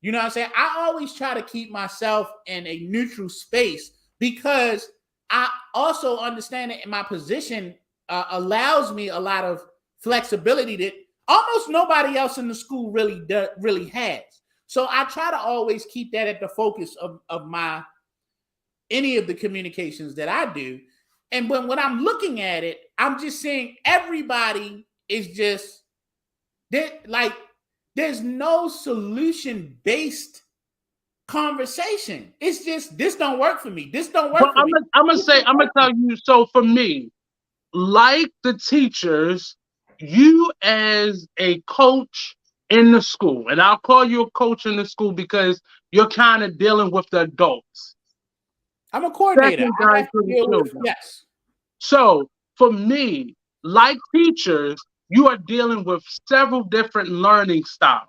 You know what I'm saying? I always try to keep myself in a neutral space because I also understand that my position allows me a lot of flexibility that almost nobody else in the school really has. So I try to always keep that at the focus of my any of the communications that I do. And when I'm looking at it, I'm just saying everybody is just like there's no solution-based conversation. It's just this don't work for me. This don't work for me. I'm gonna tell you. So for me, like the teachers, you as a coach in the school, and I'll call you a coach in the school because you're kind of dealing with the adults. I'm a coordinator. I have to deal with, yes. So for me, like teachers, you are dealing with several different learning styles.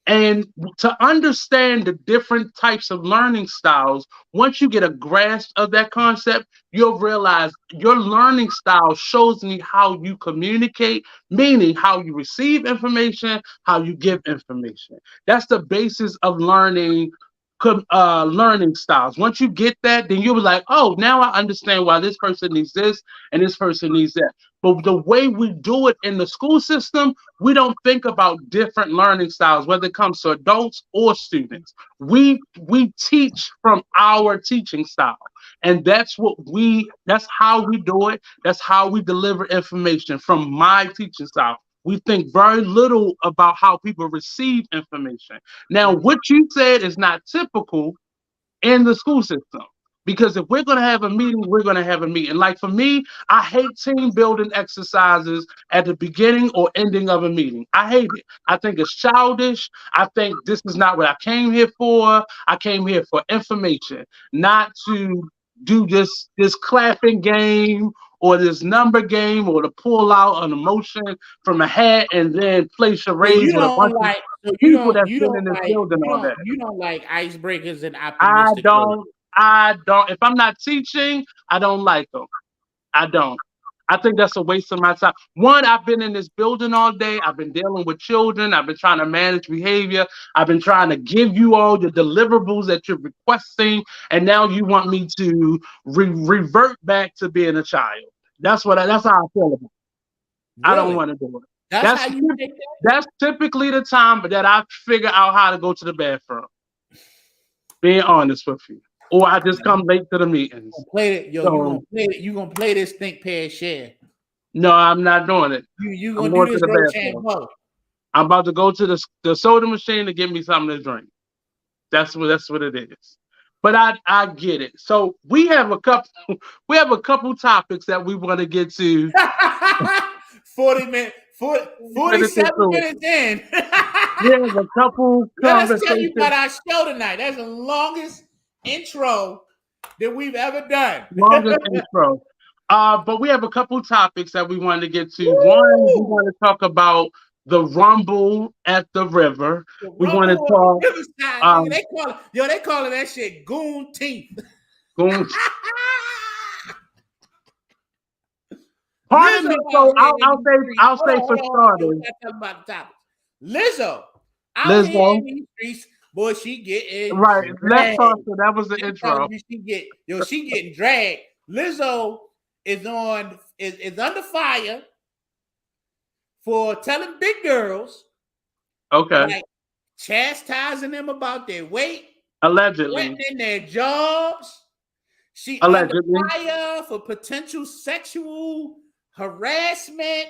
And to understand the different types of learning styles, once you get a grasp of that concept, you'll realize your learning style shows me how you communicate, meaning how you receive information, how you give information. That's the basis of learning styles. Once you get that, then you'll be like, oh, now I understand why this person needs this and this person needs that. But the way we do it in the school system, we don't think about different learning styles, whether it comes to adults or students. We teach from our teaching style. And that's how we do it. That's how we deliver information from my teaching style. We think very little about how people receive information. Now, what you said is not typical in the school system. Because if we're going to have a meeting, we're going to have a meeting. Like for me, I hate team building exercises at the beginning or ending of a meeting. I hate it. I think it's childish. I think this is not what I came here for. I came here for information, not to do this clapping game or this number game or to pull out an emotion from a hat and then play charades with a bunch of people that's been in this building all day. You don't like icebreakers and optimistic. I don't. If I'm not teaching, I don't like them. I don't. I think that's a waste of my time. One, I've been in this building all day. I've been dealing with children. I've been trying to manage behavior. I've been trying to give you all your deliverables that you're requesting, and now you want me to revert back to being a child. That's how I feel about it. I don't Really? want to do it. That's That's how you think that? that's typically the time that I figure out how to go to the bathroom. Being honest with you, or I just come late to the meetings. Play it, yo. So You gonna play this think pair share. no, I'm not doing it. You I'm gonna going do to this the Rochambeau. bathroom. I'm about to go to the soda machine to get me something to drink. That's what it is. But I get it. So we have a couple topics that we want to get to. 40 minutes, 47 minutes in. We have a couple Let us tell you conversations. about our show tonight. That's the longest intro that we've ever done. Longest intro. But we have a couple topics that we wanted to get to. Woo! One, we want to talk about the Rumble at the river. The We want to Rumble talk. on Riverside, nigga. They call it that shit goon teeth. Goon. Pardon me. So I'll say for starters. About the topic. Lizzo out Lizzo. here in these streets, boy, she getting Right. Let's dragged. talk. So that was the intro. She getting dragged. Lizzo is under fire for telling big girls, Okay. like chastising them about their weight, Allegedly. threatening their jobs. She Allegedly. under fire for potential sexual harassment,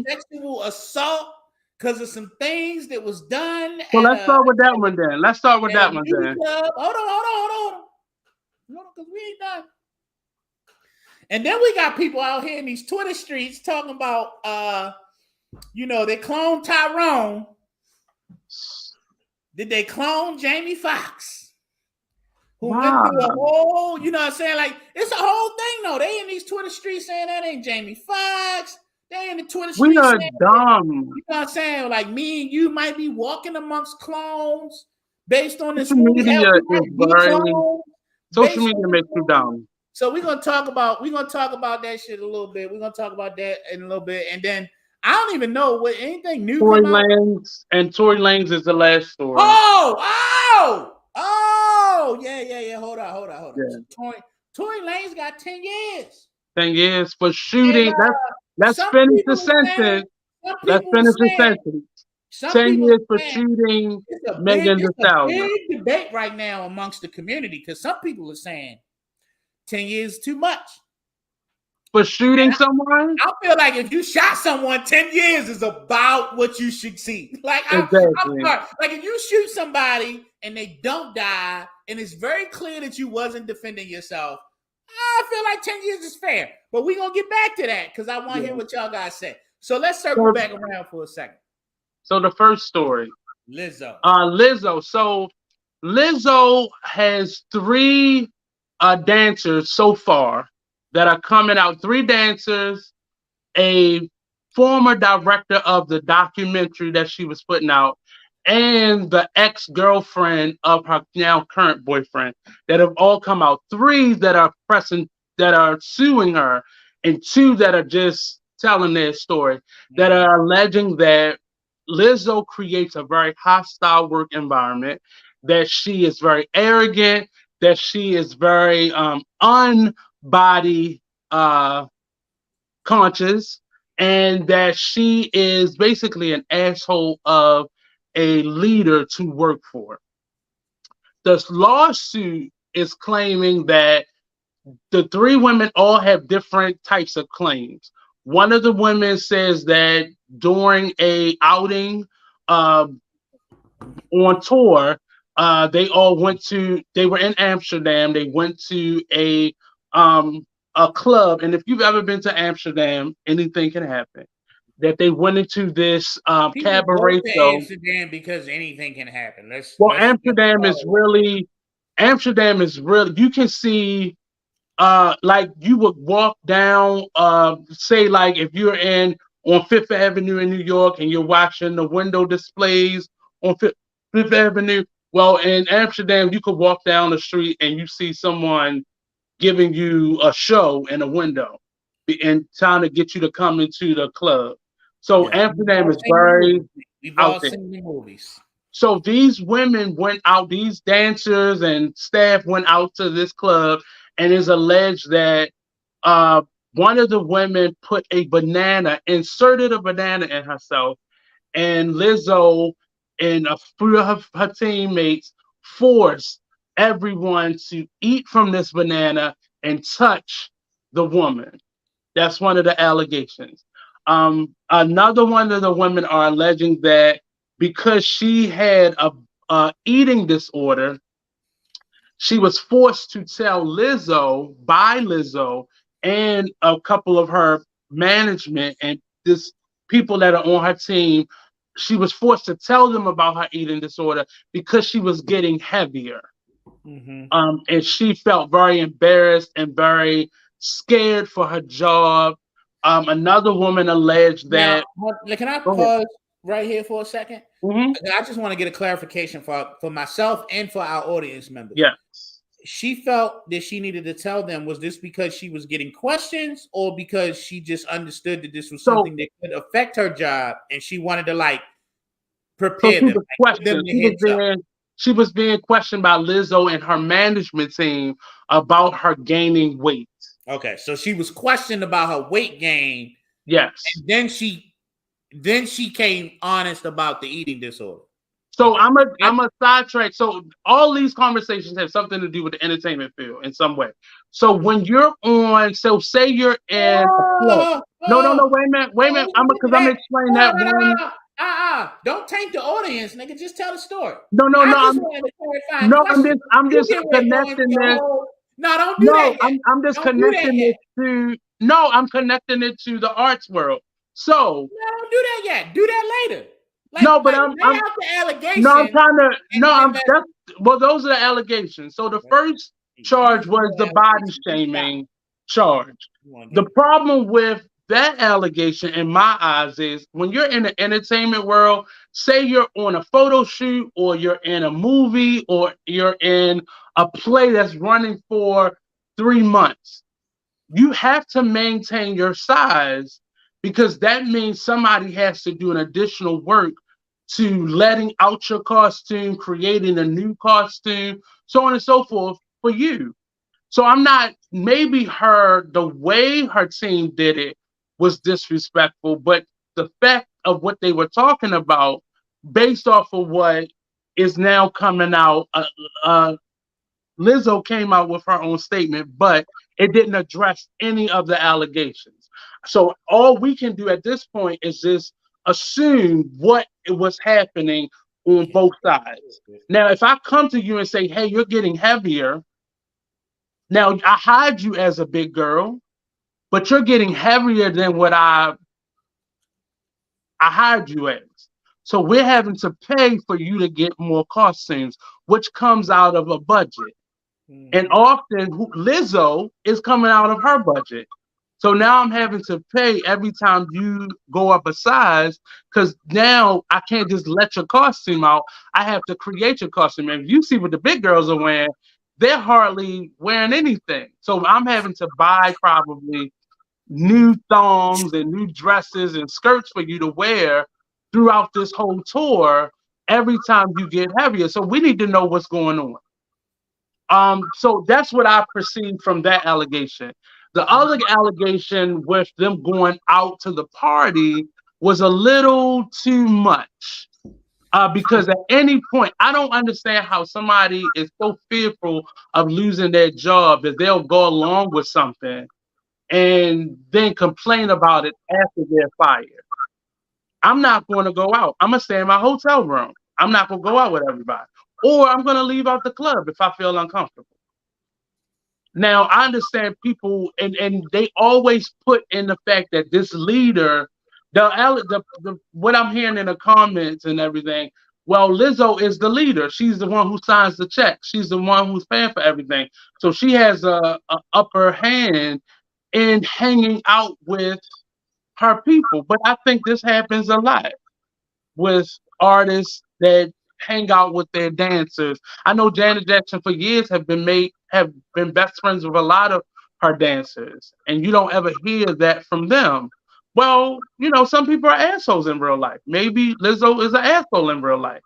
sexual assault, because of some things that was done. So let's start with that one then. Hold on. No, because we ain't done. And then we got people out here in these Twitter streets talking about, they cloned Tyrone. Did they clone Jamie Foxx? Who went through a whole, you know what I'm saying? Like, it's a whole thing, though. They in these Twitter streets saying that ain't Jamie Foxx. They in the Twitter streets. We are saying dumb. You know what I'm saying? Like, me and you might be walking amongst clones based on this Social movie. media makes you dumb. So we're gonna talk about that shit a little bit. We're gonna talk about that in a little bit, and then I don't even know what anything new. Tory Lanz is the last story. Yeah. Hold on. Yeah. Tory Lanz got 10 years. 10 years for shooting. Let's finish the sentence. Let's finish the sentence. 10 years for shooting Megan Thee Stallion. It's a big debate right now amongst the community because some people are saying 10 years is too much. For shooting someone? I feel like if you shot someone, 10 years is about what you should see. Like, exactly. I'm sorry. Like, if you shoot somebody and they don't die, and it's very clear that you wasn't defending yourself, I feel like 10 years is fair. But we're going to get back to that because I want to hear what y'all guys say. So let's circle back around for a second. So the first story. Lizzo. So Lizzo has 3 dancers so far that are coming out. 3 dancers, a former director of the documentary that she was putting out, and the ex-girlfriend of her now current boyfriend that have all come out. 3 that are suing her, and 2 that are just telling their story, that are alleging that Lizzo creates a very hostile work environment, that she is very arrogant, that she is very unbody conscious, and that she is basically an asshole of a leader to work for. This lawsuit is claiming that the 3 women all have different types of claims. One of the women says that during a outing on tour, they were in Amsterdam. They went to a club, and if you've ever been to Amsterdam, anything can happen. That they went into this cabaret show. Amsterdam because anything can happen. Amsterdam is really. You can see. Like you would walk down, say like if you're on Fifth Avenue in New York and you're watching the window displays on Fifth Avenue. Well, in Amsterdam, you could walk down the street and you see someone giving you a show in a window. and trying to get you to come into the club. So Yes, Amsterdam is very we've out all there. seen the movies. So these women went out, these dancers and staff went out to this club, and it's alleged that uh, one of the women put a banana, inserted a banana in herself, and Lizzo and a few of her teammates forced everyone to eat from this banana and touch the woman. That's one of the allegations. Another one of the women are alleging that because she had a eating disorder, she was forced to tell Lizzo by Lizzo and a couple of her management and this people that are on her team. She was forced to tell them about her eating disorder because she was getting heavier. Mm-hmm. And she felt very embarrassed and very scared for her job. Another woman alleged Now, that. can I Go ahead. pause right here for a second? Mm-hmm. I just want to get a clarification for myself and for our audience members. Yeah. She felt that she needed to tell them, was this because she was getting questions or because she just understood that this was So, something that could affect her job and she wanted to like so prepare she them, was like, give them questioned. the heads up? She was being questioned by Lizzo and her management team about her gaining weight. Okay, so she was questioned about her weight gain, Yes. and then she came honest about the eating disorder. So Okay. I'm a sidetrack. So all these conversations have something to do with the entertainment field in some way. So when you're on, so say you're in a club. No, wait a minute. Because I'm explaining that one. Don't taint the audience, nigga. Just tell the story. No, no, I no. just wanted a clarifying question. I'm You just get ready to go into connecting your this. whole. No, don't do No, that yet. I'm just Don't do that connecting yet. it to. No, I'm connecting it to the arts world. So No, don't do that yet. Do that later. no, but Like lay out the I'm allegation, trying to. and No, then well, those are the allegations. So the first charge was the body shaming charge. The problem with that allegation, in my eyes, is when you're in the entertainment world, say you're on a photo shoot, or you're in a movie, or you're in a play that's running for 3 months, you have to maintain your size because that means somebody has to do an additional work to letting out your costume, creating a new costume, so on and so forth for you. So I'm not, maybe the way her team did it was disrespectful, but the fact of what they were talking about, based off of what is now coming out, Lizzo came out with her own statement, but it didn't address any of the allegations. So all we can do at this point is just assume what it was happening on both sides. Now, if I come to you and say, hey, you're getting heavier, now I hide you as a big girl, but you're getting heavier than what I hired you as. So we're having to pay for you to get more costumes, which comes out of a budget. And often Lizzo is coming out of her budget. So now I'm having to pay every time you go up a size because now I can't just let your costume out. I have to create your costume. And if you see what the big girls are wearing, they're hardly wearing anything. So I'm having to buy probably new thongs and new dresses and skirts for you to wear throughout this whole tour every time you get heavier. So we need to know what's going on. So that's what I perceived from that allegation. The other allegation with them going out to the party was a little too much. Because at any point, I don't understand how somebody is so fearful of losing their job that they'll go along with something and then complain about it after they're fired. I'm not going to go out. I'm going to stay in my hotel room. I'm not going to go out with everybody. Or I'm going to leave out the club if I feel uncomfortable. Now, I understand people, and they always put in the fact that this leader, what I'm hearing in the comments and everything, well, Lizzo is the leader. She's the one who signs the check. She's the one who's paying for everything. So she has a upper hand in hanging out with her people. But I think this happens a lot with artists that hang out with their dancers. I know Janet Jackson for years have been best friends with a lot of her dancers, and you don't ever hear that from them. Well, some people are assholes in real life. Maybe Lizzo is an asshole in real life.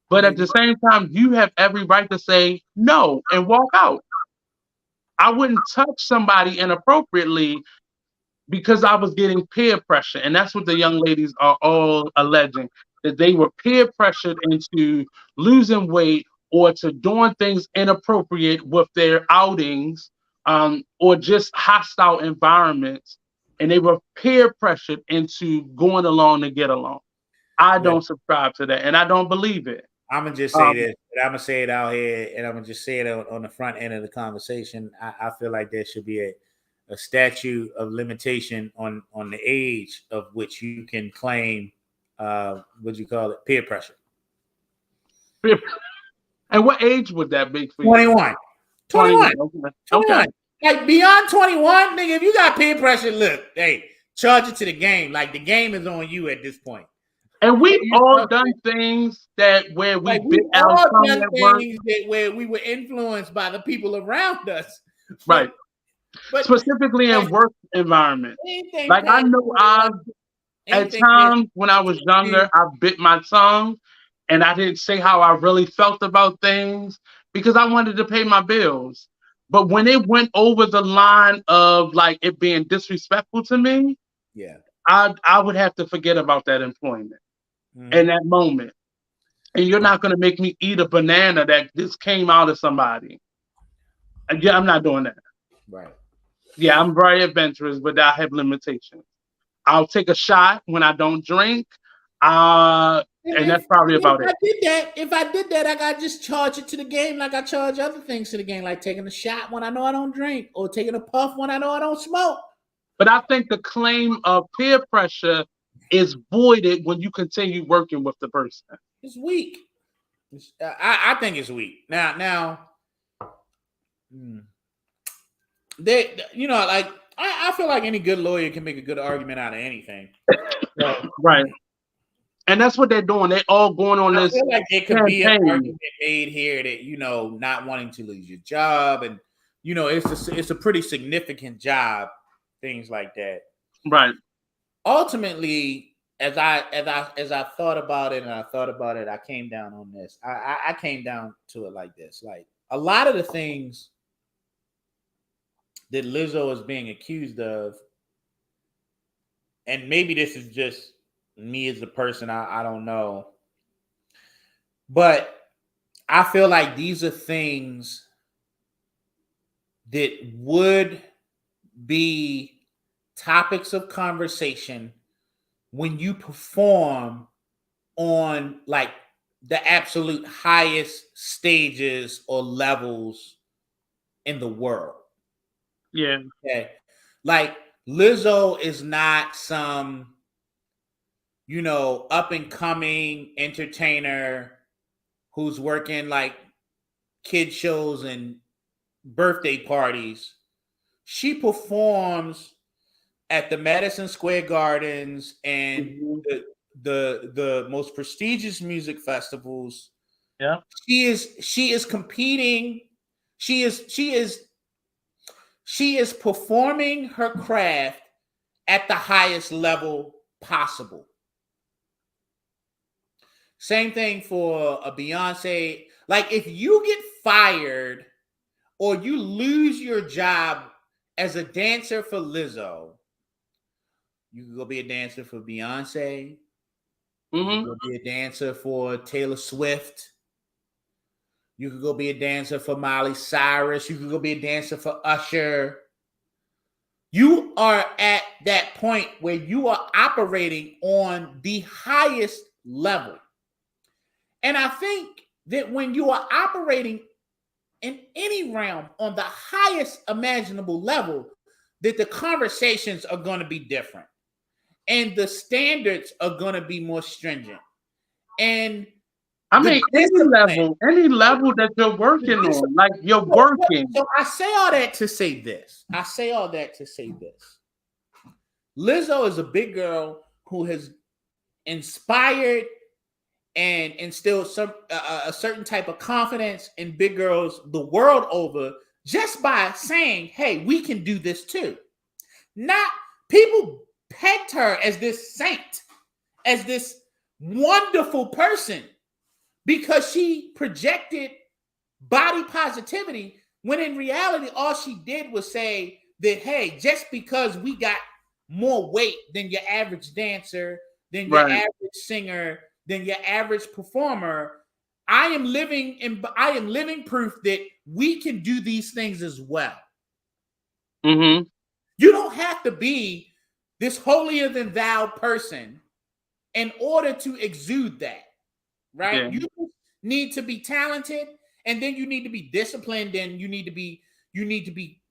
But at the same time, you have every right to say no and walk out. I wouldn't touch somebody inappropriately because I was getting peer pressure. And that's what the young ladies are all alleging, that they were peer pressured into losing weight or to doing things inappropriate with their outings, or just hostile environments. And they were peer pressured into going along to get along. I don't subscribe to that, and I don't believe it. I'm gonna just say this, and I'm gonna say it out here, and I'm gonna just say it on the front end of the conversation. I feel like there should be a statute of limitation on the age of which you can claim what you call it, peer pressure. And what age would that be for you? 21. 21. Okay. Like beyond 21, nigga, if you got peer pressure, look, hey, charge it to the game. Like the game is on you at this point. And we've all done things where we bit our tongue at work. Where we were influenced by the people around us. Right. But specifically in work environment. Like I know at times when I was younger, I bit my tongue and I didn't say how I really felt about things because I wanted to pay my bills. But when it went over the line of like it being disrespectful to me, I would have to forget about that employment in that moment. And you're not going to make me eat a banana that just came out of somebody. Yeah, I'm not doing that. Right. Yeah, I'm very adventurous, but I have limitations. I'll take a shot when I don't drink. And that's probably about it. If I did that, I got just charge it to the game like I charge other things to the game, like taking a shot when I know I don't drink or taking a puff when I know I don't smoke. But I think the claim of peer pressure is voided when you continue working with the person. It's weak. I think it's weak. Now, like I feel like any good lawyer can make a good argument out of anything. Right. And that's what they're doing. They're all going on this. I feel like there could be an argument made here that, not wanting to lose your job and, it's a pretty significant job, things like that. Right. Ultimately, as I thought about it, I came down on this. I came down to it like this. Like a lot of the things that Lizzo is being accused of, and maybe this is just me as a person, I don't know. But I feel like these are things that would be topics of conversation when you perform on like the absolute highest stages or levels in the world. Yeah. Okay. Like Lizzo is not some, up and coming entertainer who's working like kid shows and birthday parties. She performs at the Madison Square Gardens and the most prestigious music festivals. Yeah. She is competing. She is performing her craft at the highest level possible. Same thing for a Beyonce. Like if you get fired or you lose your job as a dancer for Lizzo, you can go be a dancer for Beyonce. You can go be a dancer for Taylor Swift. You could go be a dancer for Miley Cyrus. You could go be a dancer for Usher. You are at that point where you are operating on the highest level. And I think that when you are operating in any realm on the highest imaginable level, that the conversations are going to be different. And the standards are going to be more stringent. And I mean, any level that you're working on, like you're working. So I say all that to say this. Lizzo is a big girl who has inspired and instilled a certain type of confidence in big girls the world over just by saying, hey, we can do this too. Not people pegged her as this saint, as this wonderful person because she projected body positivity, when in reality, all she did was say that, hey, just because we got more weight than your average dancer, than your average singer, than your average performer, I am living proof that we can do these things as well. Mm-hmm. You don't have to be this holier than thou person in order to exude that, right? Yeah. You need to be talented, and then you need to be disciplined, and you need to be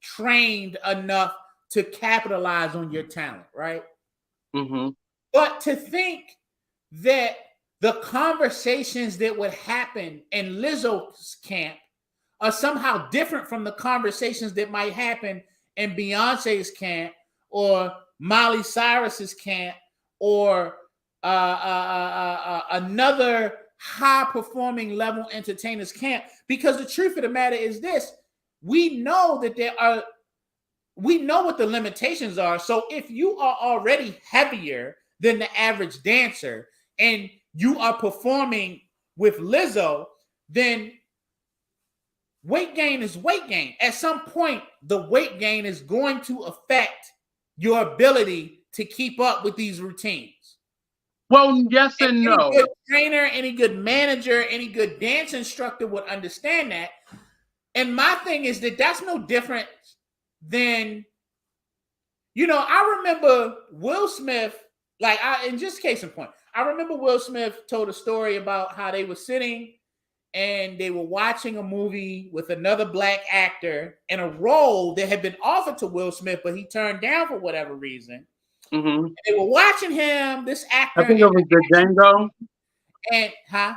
trained enough to capitalize on your talent, right? Mm-hmm. But to think that the conversations that would happen in Lizzo's camp are somehow different from the conversations that might happen in Beyonce's camp or Miley Cyrus's camp or another high-performing level entertainer's camp. Because the truth of the matter is this: we know what the limitations are. So if you are already heavier than the average dancer and you are performing with Lizzo, then weight gain is weight gain. At some point, the weight gain is going to affect your ability to keep up with these routines. Well, yes and no. Any good trainer, any good manager, any good dance instructor would understand that. And my thing is that that's no different than, I remember Will Smith, in just case in point, I remember Will Smith told a story about how they were sitting and they were watching a movie with another black actor in a role that had been offered to Will Smith, but he turned down for whatever reason. Mm-hmm. And they were watching him, this actor. I think it was the Django. And I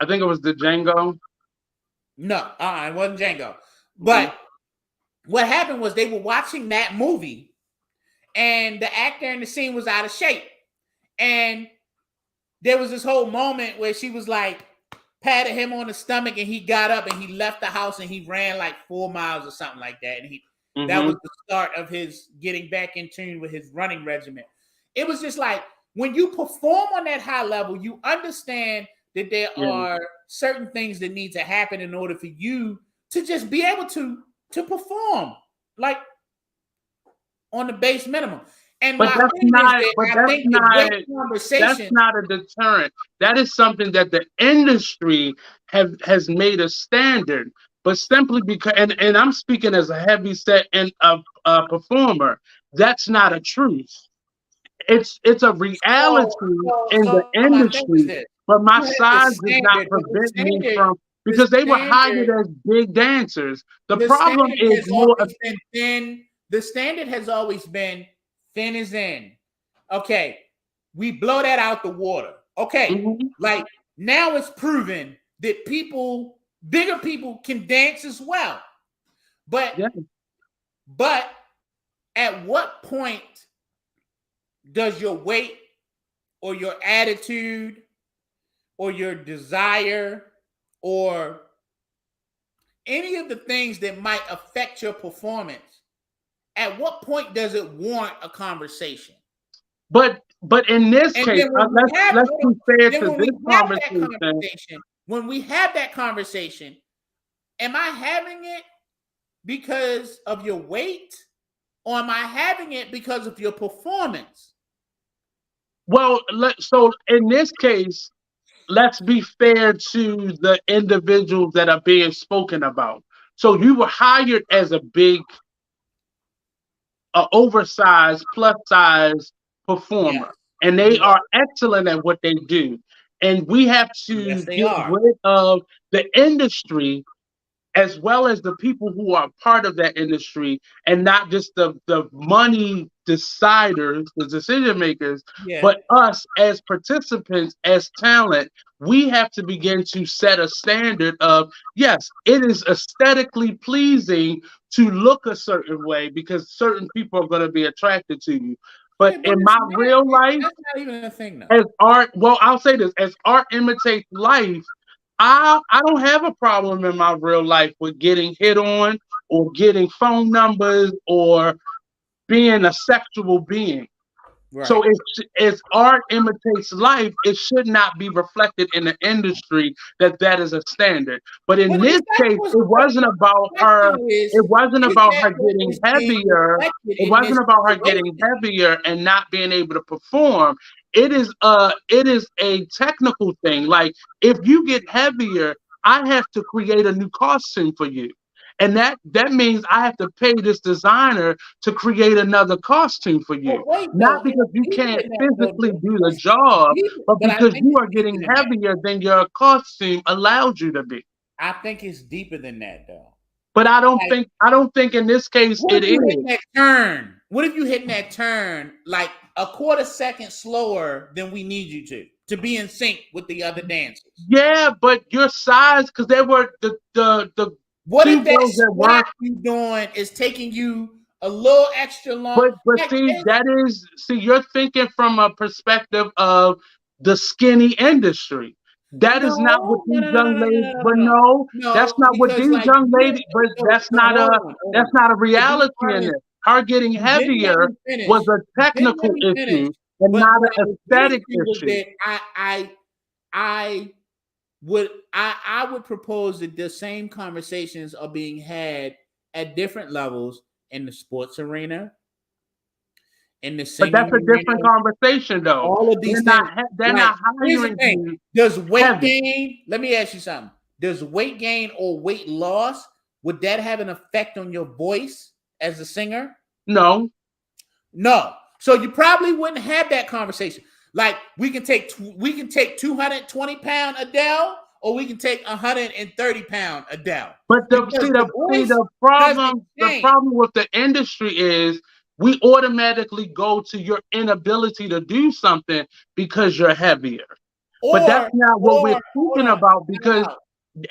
think it was the Django. No, it wasn't Django. But what happened was they were watching that movie, and the actor in the scene was out of shape. And there was this whole moment where she was like, patted him on the stomach, and he got up and he left the house and he ran like 4 miles or something like that. And that was the start of his getting back in tune with his running regimen. It was just like, when you perform on that high level, you understand that there are certain things that need to happen in order for you to just be able to perform like on the base minimum. And that's not a deterrent. That is something that the industry has made a standard. But simply because, and I'm speaking as a heavy set and a performer, that's not a truth. It's a reality in the industry. But my size does not prevent me from, because they were hired as big dancers. The problem is more. The standard has always been thin as in. Okay, we blow that out the water. Okay, like now it's proven that bigger people can dance as well. But at what point does your weight or your attitude or your desire or any of the things that might affect your performance, at what point does it warrant a conversation? But in this case, let's be fair to this conversation. When we have that conversation, am I having it because of your weight, or am I having it because of your performance? Well, so in this case, let's be fair to the individuals that are being spoken about. So you were hired as a big, oversized, plus size performer, and they are excellent at what they do. And we have to get rid of the industry as well as the people who are part of that industry, and not just the money deciders, the decision makers, but us as participants, as talent. We have to begin to set a standard of, yes, it is aesthetically pleasing to look a certain way because certain people are going to be attracted to you. But in my real life, that's not even a thing, though. As art, well, I'll say this: as art imitates life, I don't have a problem in my real life with getting hit on or getting phone numbers or being a sexual being. Right. So it's art imitates life. It should not be reflected in the industry that is a standard. But in this case, it wasn't about her. It wasn't about her getting heavier. It wasn't about her getting heavier and not being able to perform. It is a technical thing. Like if you get heavier, I have to create a new costume for you. And that means I have to pay this designer to create another costume for you. Not because you can't physically do the job, but because you are getting heavier than your costume allowed you to be. I think it's deeper than that, though. But I don't think in this case it is. That turn? What if you hitting that turn like a quarter second slower than we need you to be in sync with the other dancers? Yeah, but your size, because they were the what if that squat you doing is taking you a little extra long? But you're thinking from a perspective of the skinny industry. That is not what these young ladies. But no, that's not what these young ladies. But that's not a reality in it. Her getting heavier was a technical issue and not an aesthetic issue. I would propose that the same conversations are being had at different levels in the sports arena, in the singing but that's a different conversation, though. All of these they're not hiring you. Does weight gain? Let me ask you something. Does weight gain or weight loss, would that have an effect on your voice as a singer? No. So you probably wouldn't have that conversation. Like we can take 220-pound Adele, or we can take 130-pound Adele. But the problem with the industry is we automatically go to your inability to do something because you're heavier. But that's not what we're speaking about, because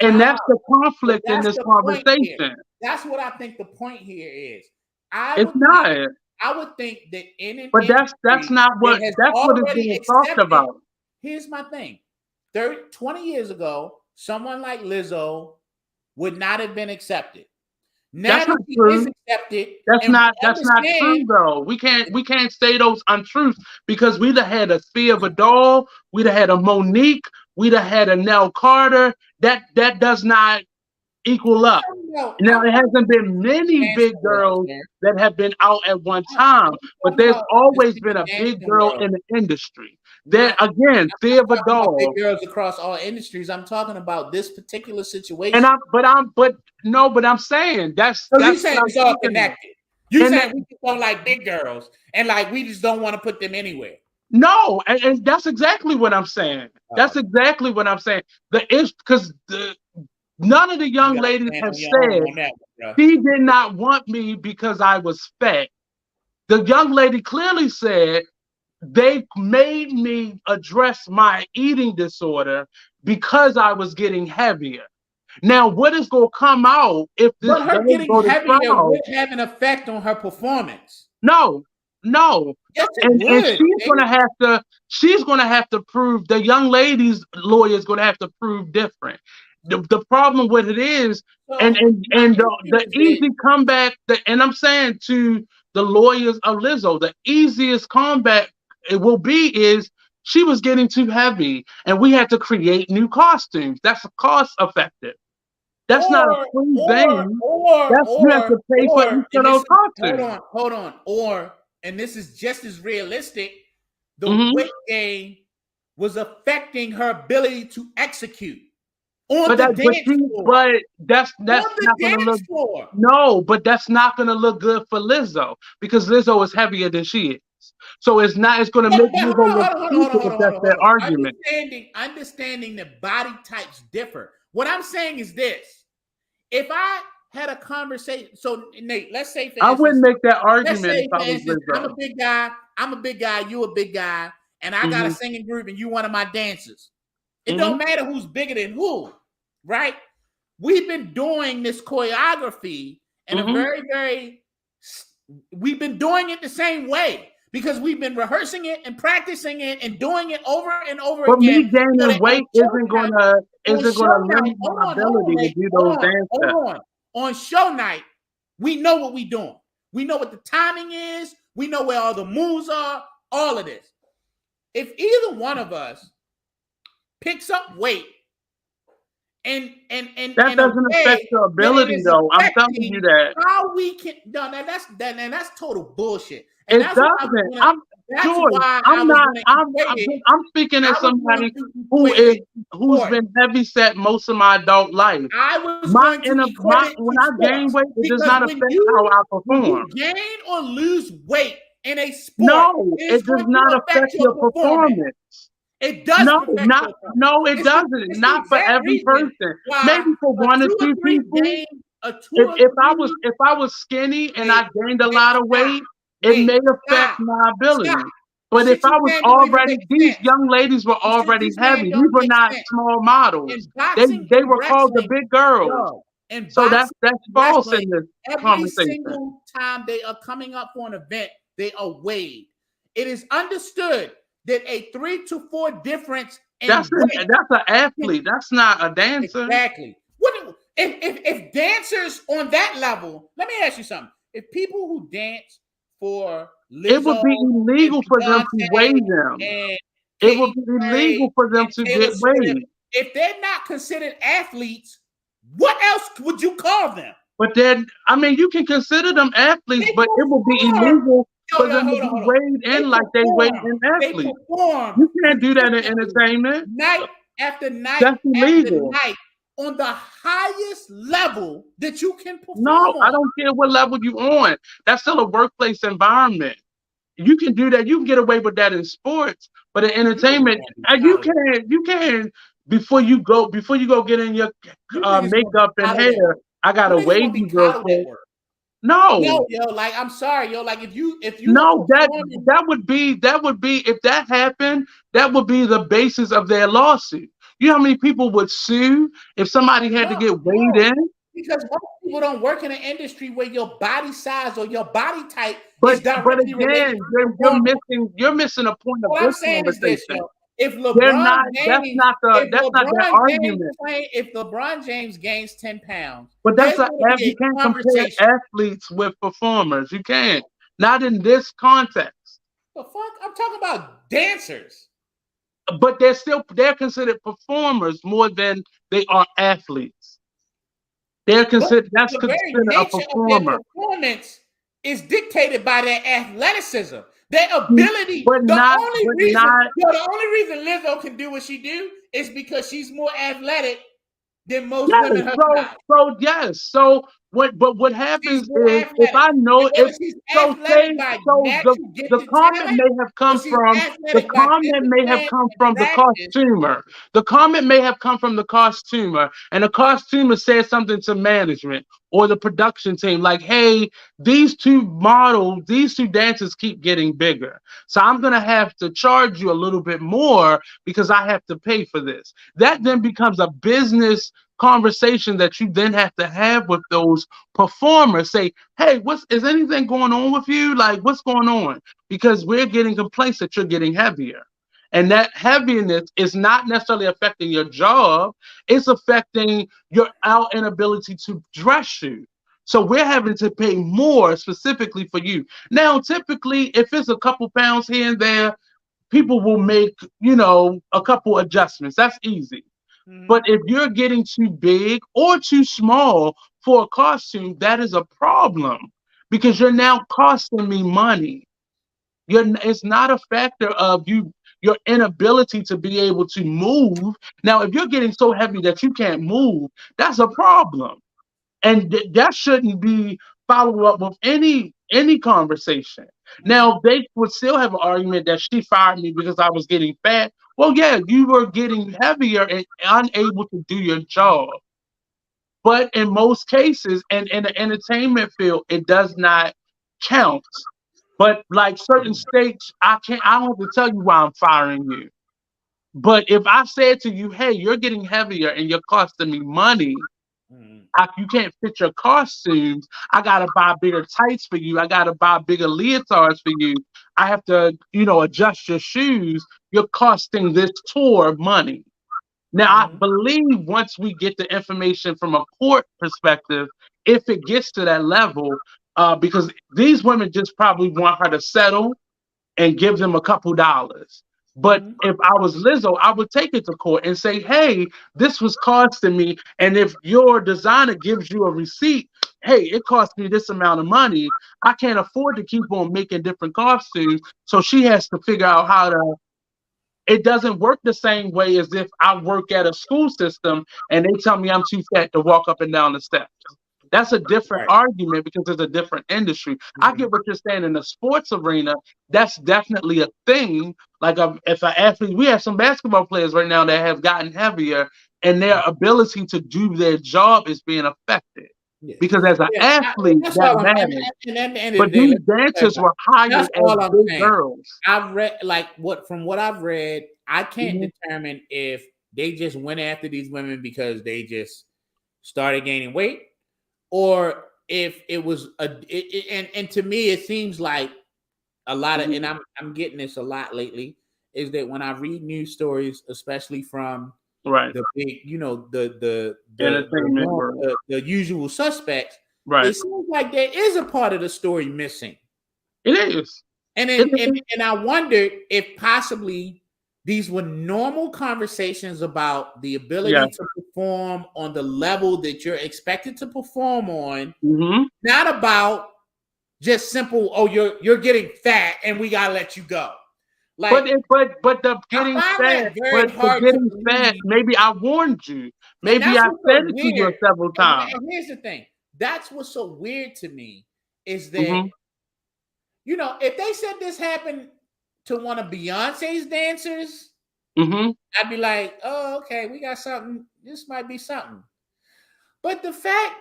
that's the conflict in this conversation. That's what I think the point here is. I would think that but that's not what is being talked about. Here's my thing. 20 years ago, someone like Lizzo would not have been accepted. Now that's not true. That's not true, though. We can't say those untruths, because we'd have had a Thea Vidal, we'd have had a Monique, we'd have had a Nell Carter. That does not equal up. Now, it hasn't been many big girls that have been out at one time, but there's always been a big girl in the industry. There again, Thea Vidal. Big girls across all industries. I'm talking about this particular situation. But I'm saying that's you saying it's all connected. You saying we just don't like big girls, and like we just don't want to put them anywhere. No, and that's exactly what I'm saying. That's exactly what I'm saying. Because none of the young ladies have said she did not want me because I was fat. The young lady clearly said they made me address my eating disorder because I was getting heavier. Now, what is going to come out if this? But her getting heavier would have an effect on her performance. No. Yes, and she's gonna have to prove, the young lady's lawyer is gonna have to prove different. The problem with it is, the easy comeback, and I'm saying to the lawyers of Lizzo, the easiest comeback it will be is she was getting too heavy, and we had to create new costumes. That's cost effective. That's not a free thing. You have to pay for each of those costumes. Hold on. And this is just as realistic. The weight gain was affecting her ability to execute on the dance floor. But that's not going to look. No, but that's not going to look good for Lizzo, because Lizzo is heavier than she is. So it's going to make Lizzo look stupid if that's their argument. Understanding that body types differ. What I'm saying is this: if I had a conversation, so Nate, let's say I wouldn't make that argument if I was Lizzo. I'm a big guy, you a big guy, and I got a singing group, and you one of my dancers. It don't matter who's bigger than who, right? We've been doing this choreography in a very, we've been doing it the same way, because we've been rehearsing it and practicing it and doing it over and over again. But me gaining weight isn't gonna limit my ability to do those dances. On show night, We know what we're doing. We know what the timing is. We know where all the moves are. All of this. If either one of us picks up weight and that doesn't affect your ability, though. I'm telling you that how we can. No, that's total bullshit. And it that's doesn't. Why I'm speaking as somebody who's been heavy set most of my adult life. I was going to equate it when to I gain weight, it does not affect how I perform. When you gain or lose weight in a sport, no, it does not affect your performance. It does. No, it doesn't. Not for every person. Maybe for one or two people. If I was skinny and I gained a lot of weight, it may affect my ability. But if I was already, these young ladies were already heavy. These were not small models. They were called the big girls. And so that's false in this conversation. Every single time they are coming up for an event, they are weighed. It is understood that a 3 to 4 difference in that's an athlete. That's not a dancer. Exactly. If dancers on that level, let me ask you something. If people who dance for Lizzo, it would be illegal for them to weigh them. It would be illegal for them to get weighed. If they're not considered athletes, what else would you call them? But then, I mean, you can consider them athletes, but it would be illegal for them to be weighed in like they weigh in athletes. You can't do that in entertainment. Night after night That's illegal. after night on the highest level that you can perform. No, I don't care what level you're on. That's still a workplace environment. You can do that. You can get away with that in sports, but in entertainment, you can. Before you go get in your makeup and hair, I gotta wait you real quick. No, like I'm sorry, like if you no, that would be if that happened, that would be the basis of their lawsuit. You know how many people would sue if somebody had to get weighed in? Because most people don't work in an industry where your body size or your body type is directly related. You're missing a point of this conversation. If LeBron if LeBron James gains 10 pounds, but you can't compare athletes with performers. You can't. Not in this context. The fuck? I'm talking about dancers. But they're considered performers more than they are athletes. That's considered a performer. Their performance is dictated by their athleticism. Their ability. The only reason Lizzo can do what she do is because she's more athletic than most women her size. So what happens is if I know the comment may have come from the costumer. The comment may have come from the costumer, and the costumer said something to management or the production team like, hey, these two dancers keep getting bigger. So I'm going to have to charge you a little bit more because I have to pay for this. That then becomes a business conversation that you then have to have with those performers. Say, hey, is anything going on with you? Like, what's going on? Because we're getting complaints that you're getting heavier. And that heaviness is not necessarily affecting your job. It's affecting your inability to dress you. So we're having to pay more specifically for you. Now, typically, if it's a couple pounds here and there, people will make, a couple adjustments. That's easy. Mm-hmm. But if you're getting too big or too small for a costume, that is a problem because you're now costing me money. It's not a factor of your inability to be able to move. Now, if you're getting so heavy that you can't move, that's a problem. And that shouldn't be followed up with any conversation. Now, they would still have an argument that she fired me because I was getting fat. Well, yeah, you were getting heavier and unable to do your job. But in most cases, and in the entertainment field, it does not count. But like certain states, I don't have to tell you why I'm firing you. But if I said to you, hey, you're getting heavier and you're costing me money, you can't fit your costumes. I got to buy bigger tights for you. I got to buy bigger leotards for you. I have to, adjust your shoes. You're costing this tour money. Now, I believe once we get the information from a court perspective, if it gets to that level, because these women just probably want her to settle and give them a couple dollars. But Mhm. if I was Lizzo, I would take it to court and say, hey, this was costing me. And if your designer gives you a receipt, hey, it cost me this amount of money. I can't afford to keep on making different costumes. So she has to figure out how to. It doesn't work the same way as if I work at a school system and they tell me I'm too fat to walk up and down the steps. That's a different Right. argument because it's a different industry. I Mhm. get what you're saying in the sports arena. That's definitely a thing. Like if an athlete, we have some basketball players right now that have gotten heavier, and their ability to do their job is being affected. Yeah. Because as an Yeah. athlete, That's that all I'm. matters. And at the end of But the day, these let's dancers clarify. were hired That's as all I'm big saying. girls. I've read like what I've read. I can't Mhm. determine if they just went after these women because they just started gaining weight, or if it was and to me it seems like a lot of, and Mhm. I'm getting this a lot lately, is that when I read news stories, especially from Right. the big, Entertainment world. the usual suspects, Right. it seems like there is a part of the story missing. It is. And It then is. and I wondered if possibly these were normal conversations about the Yeah. ability to perform on the level that you're expected to perform on, Hmm. not about just simple, oh, you're getting fat and we gotta let you go. Like, But the I getting find fat, that very but the hard to getting fat, believe. maybe I warned you. And Maybe that's I what's said so it to you weird. several times. And here's the thing. That's what's so weird to me is that, Hmm. if they said this happened to one of Beyonce's dancers, Hmm. I'd be like, oh, okay, we got something. This might be something. But the fact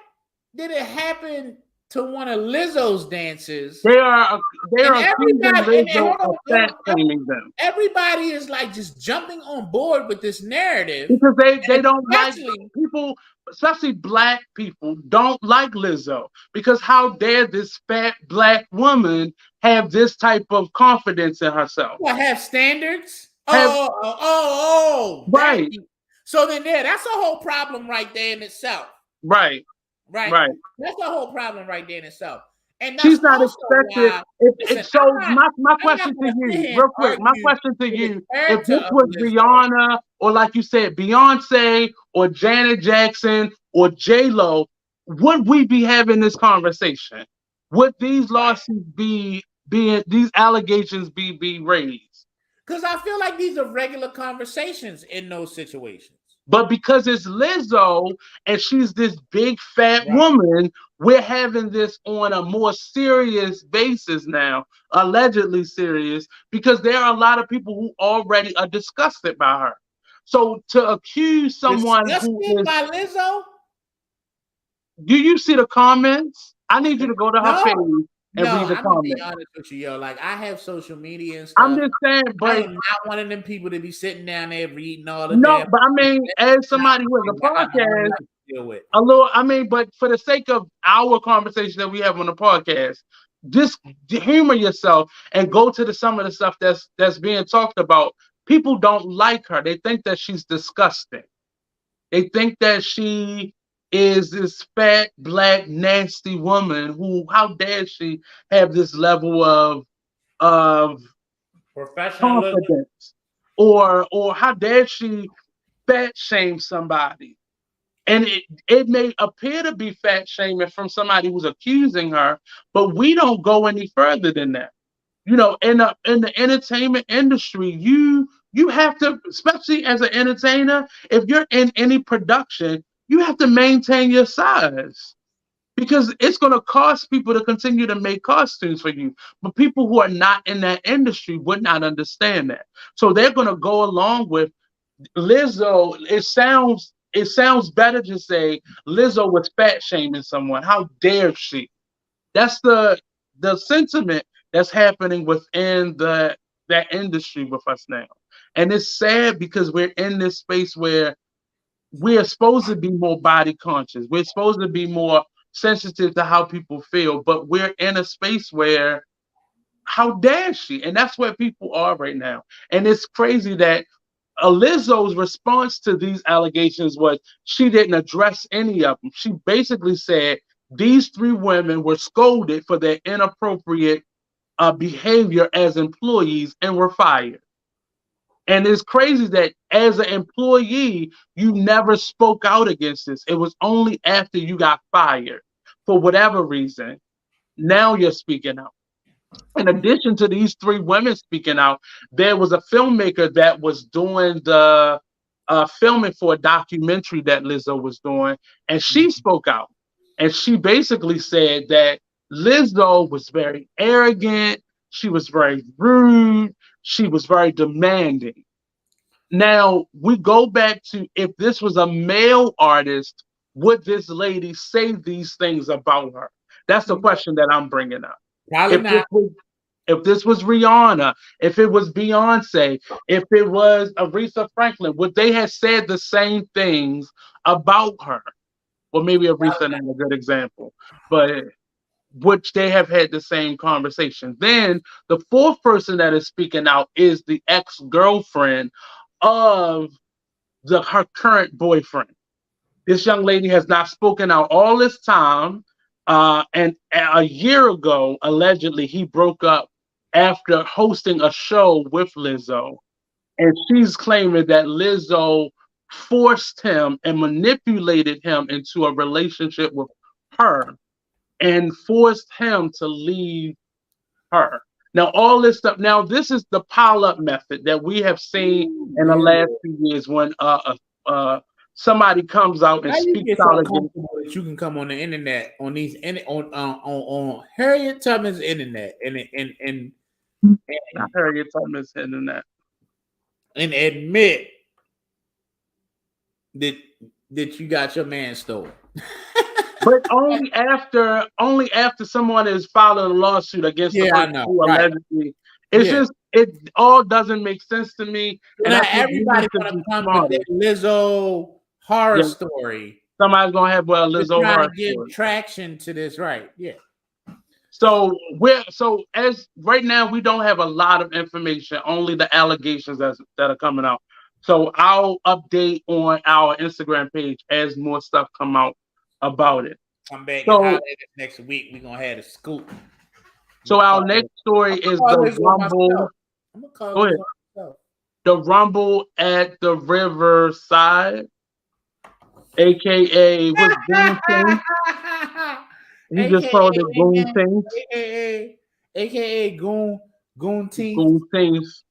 that it happened to one of Lizzo's dancers, They are and accusing everybody, and Lizzo of hold fat on, shaming them everybody is like just jumping on board with this narrative, because they and don't like especially, people, especially black people, don't like Lizzo because how dare this fat black woman have this type of confidence in herself? well, have standards. Have That. right, So then, that's a whole problem right there in itself, right, right? right. That's a whole problem right there in itself, and that's She's not also expected. why. If Listen, so, my I'm not question to going to sit you, here and real quick, my argue question to with you, the if this character of was Lizzo. Rihanna or like you said, Beyonce or Janet Jackson or J Lo, would we be having this conversation? Would these Right. lawsuits being these allegations be raised? Because I feel like these are regular conversations in those situations. But because it's Lizzo and she's this big fat Right. woman, we're having this on a more serious basis now, allegedly serious, because there are a lot of people who already are disgusted by her. So to accuse someone who Disgusted is, by Lizzo? do you see the comments? I need you to go to her No. page and No, read the I'm gonna be comments. honest with you, yo. Like, I have social media and I'm stuff. just saying, I but am not one of them people to be sitting down there reading all the no, damn. but I mean, as That's not somebody who has something a that I normally podcast, like to deal with. a little, I mean, but for the sake of our conversation that we have on the podcast, just humor yourself and go to some of the stuff that's being talked about. People don't like her. They think that she's disgusting. They think that she is this fat, black, nasty woman who, how dare she have this level of Professionalism. confidence, or how dare she fat shame somebody? And it may appear to be fat shaming from somebody who's accusing her, but we don't go any further than that. In the entertainment industry, you have to, especially as an entertainer, if you're in any production, you have to maintain your size because it's going to cost people to continue to make costumes for you. But people who are not in that industry would not understand that. So they're going to go along with Lizzo. It sounds better to say Lizzo was fat shaming someone. How dare she? That's the sentiment that's happening within that industry with us now. And it's sad because we're in this space where we are supposed to be more body conscious. We're supposed to be more sensitive to how people feel, but we're in a space where how dare she? And that's where people are right now. And it's crazy that Lizzo's response to these allegations was she didn't address any of them. She basically said these three women were scolded for their inappropriate behavior as employees and were fired. And it's crazy that as an employee, you never spoke out against this. It was only after you got fired for whatever reason. Now you're speaking out. In addition to these three women speaking out, there was a filmmaker that was doing the filming for a documentary that Lizzo was doing, and she spoke out. And she basically said that Lizzo was very arrogant, she was very rude, she was very demanding. Now, we go back to if this was a male artist, would this lady say these things about her? That's the question that I'm bringing up. Probably If this not. was if this was Rihanna, if it was Beyonce, if it was Aretha Franklin, would they have said the same things about her? Well, maybe Aretha not a good example, but which they have had the same conversation. Then the fourth person that is speaking out is the ex-girlfriend of her current boyfriend. This young lady has not spoken out all this time. And a year ago, allegedly, he broke up after hosting a show with Lizzo. And she's claiming that Lizzo forced him and manipulated him into a relationship with her and forced him to leave her. Now, all this stuff, now, this is the pile up method that we have seen in the last few years when somebody comes out and How you speaks get out so against. comfortable that you can come on the internet on these on Harriet Tubman's internet and Not Harriet Tubman's internet. and admit that you got your man stolen? But only after someone is filing a lawsuit against the Yeah, I person know. who Right. allegedly. It's Yeah. just it all doesn't make sense to me. And Now I think we everybody need to want to be come with smarter. that Lizzo horror Yeah, story. somebody's gonna have a They're Lizzo trying horror to give story. traction to this, right? Yeah. So as right now we don't have a lot of information, only the allegations that are coming out. So I'll update on our Instagram page as more stuff come out about it. Come back and So holler at us next week. We're gonna have a scoop. so our next story is the Rumble. I'm gonna call Go ahead. this on myself. The Rumble at the Riverside, aka what's Goon King? He just called it Goon Things. AKA Goon Teeth. Goon Things.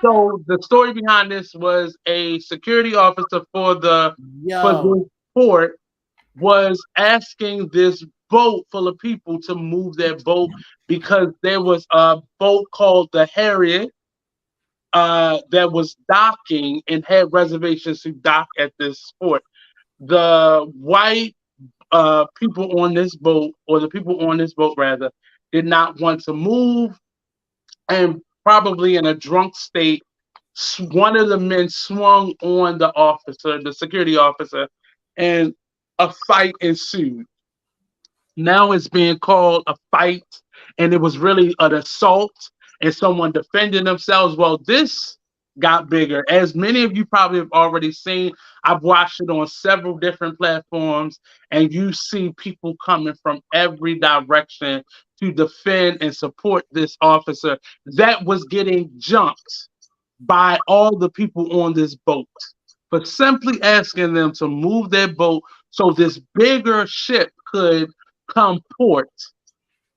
So the story behind this was a security officer for this port was asking this boat full of people to move their boat because there was a boat called the Harriet that was docking and had reservations to dock at this port. The white people on this boat, or the people on this boat rather, did not want to move, and probably in a drunk state, one of the men swung on the officer, the security officer, and a fight ensued. Now it's being called a fight, and it was really an assault and someone defending themselves. Well, this got bigger. As many of you probably have already seen, I've watched it on several different platforms, and you see people coming from every direction to defend and support this officer that was getting jumped by all the people on this boat for simply asking them to move their boat so this bigger ship could come port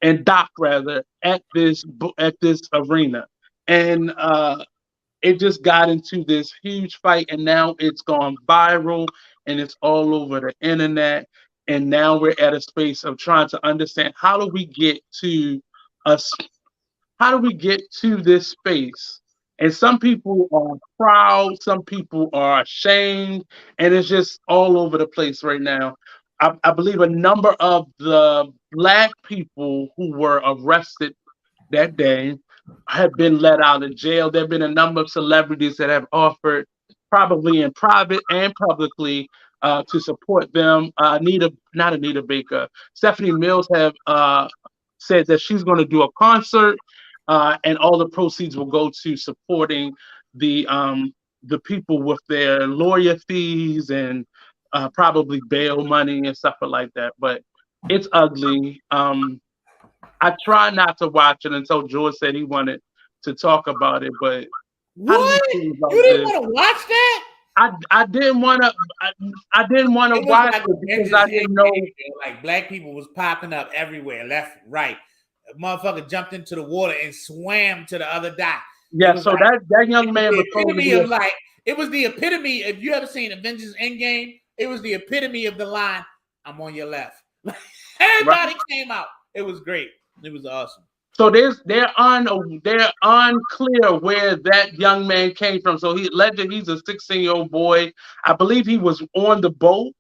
and dock rather at this arena. And it just got into this huge fight, and now it's gone viral and it's all over the internet. And now we're at a space of trying to understand how do we get to us how do we get to this space? And some people are proud, some people are ashamed, and it's just all over the place right now. I believe a number of the black people who were arrested that day have been let out of jail. There have been a number of celebrities that have offered, probably in private and publicly, to support them. Not Anita Baker, Stephanie Mills have said that she's going to do a concert, and all the proceeds will go to supporting the people with their lawyer fees and probably bail money and stuff like that. But It's ugly. I try not to watch it until George said he wanted to talk about it. But how do you What? feel You about didn't this? want to watch that? I didn't want to. I didn't want to It was watch like it because Avengers I didn't know. Endgame. Like black people was popping up everywhere, left, right. A motherfucker jumped into the water and swam to the other dock. It Yeah, was so like that it young was man the was told to epitome be a of like it was the epitome. If you ever seen Avengers Endgame, it was the epitome of the line, "I'm on your left." right. Everybody came out. It was great. It was awesome. So they're unclear where that young man came from. So he's a 16-year-old boy. I believe he was on the boat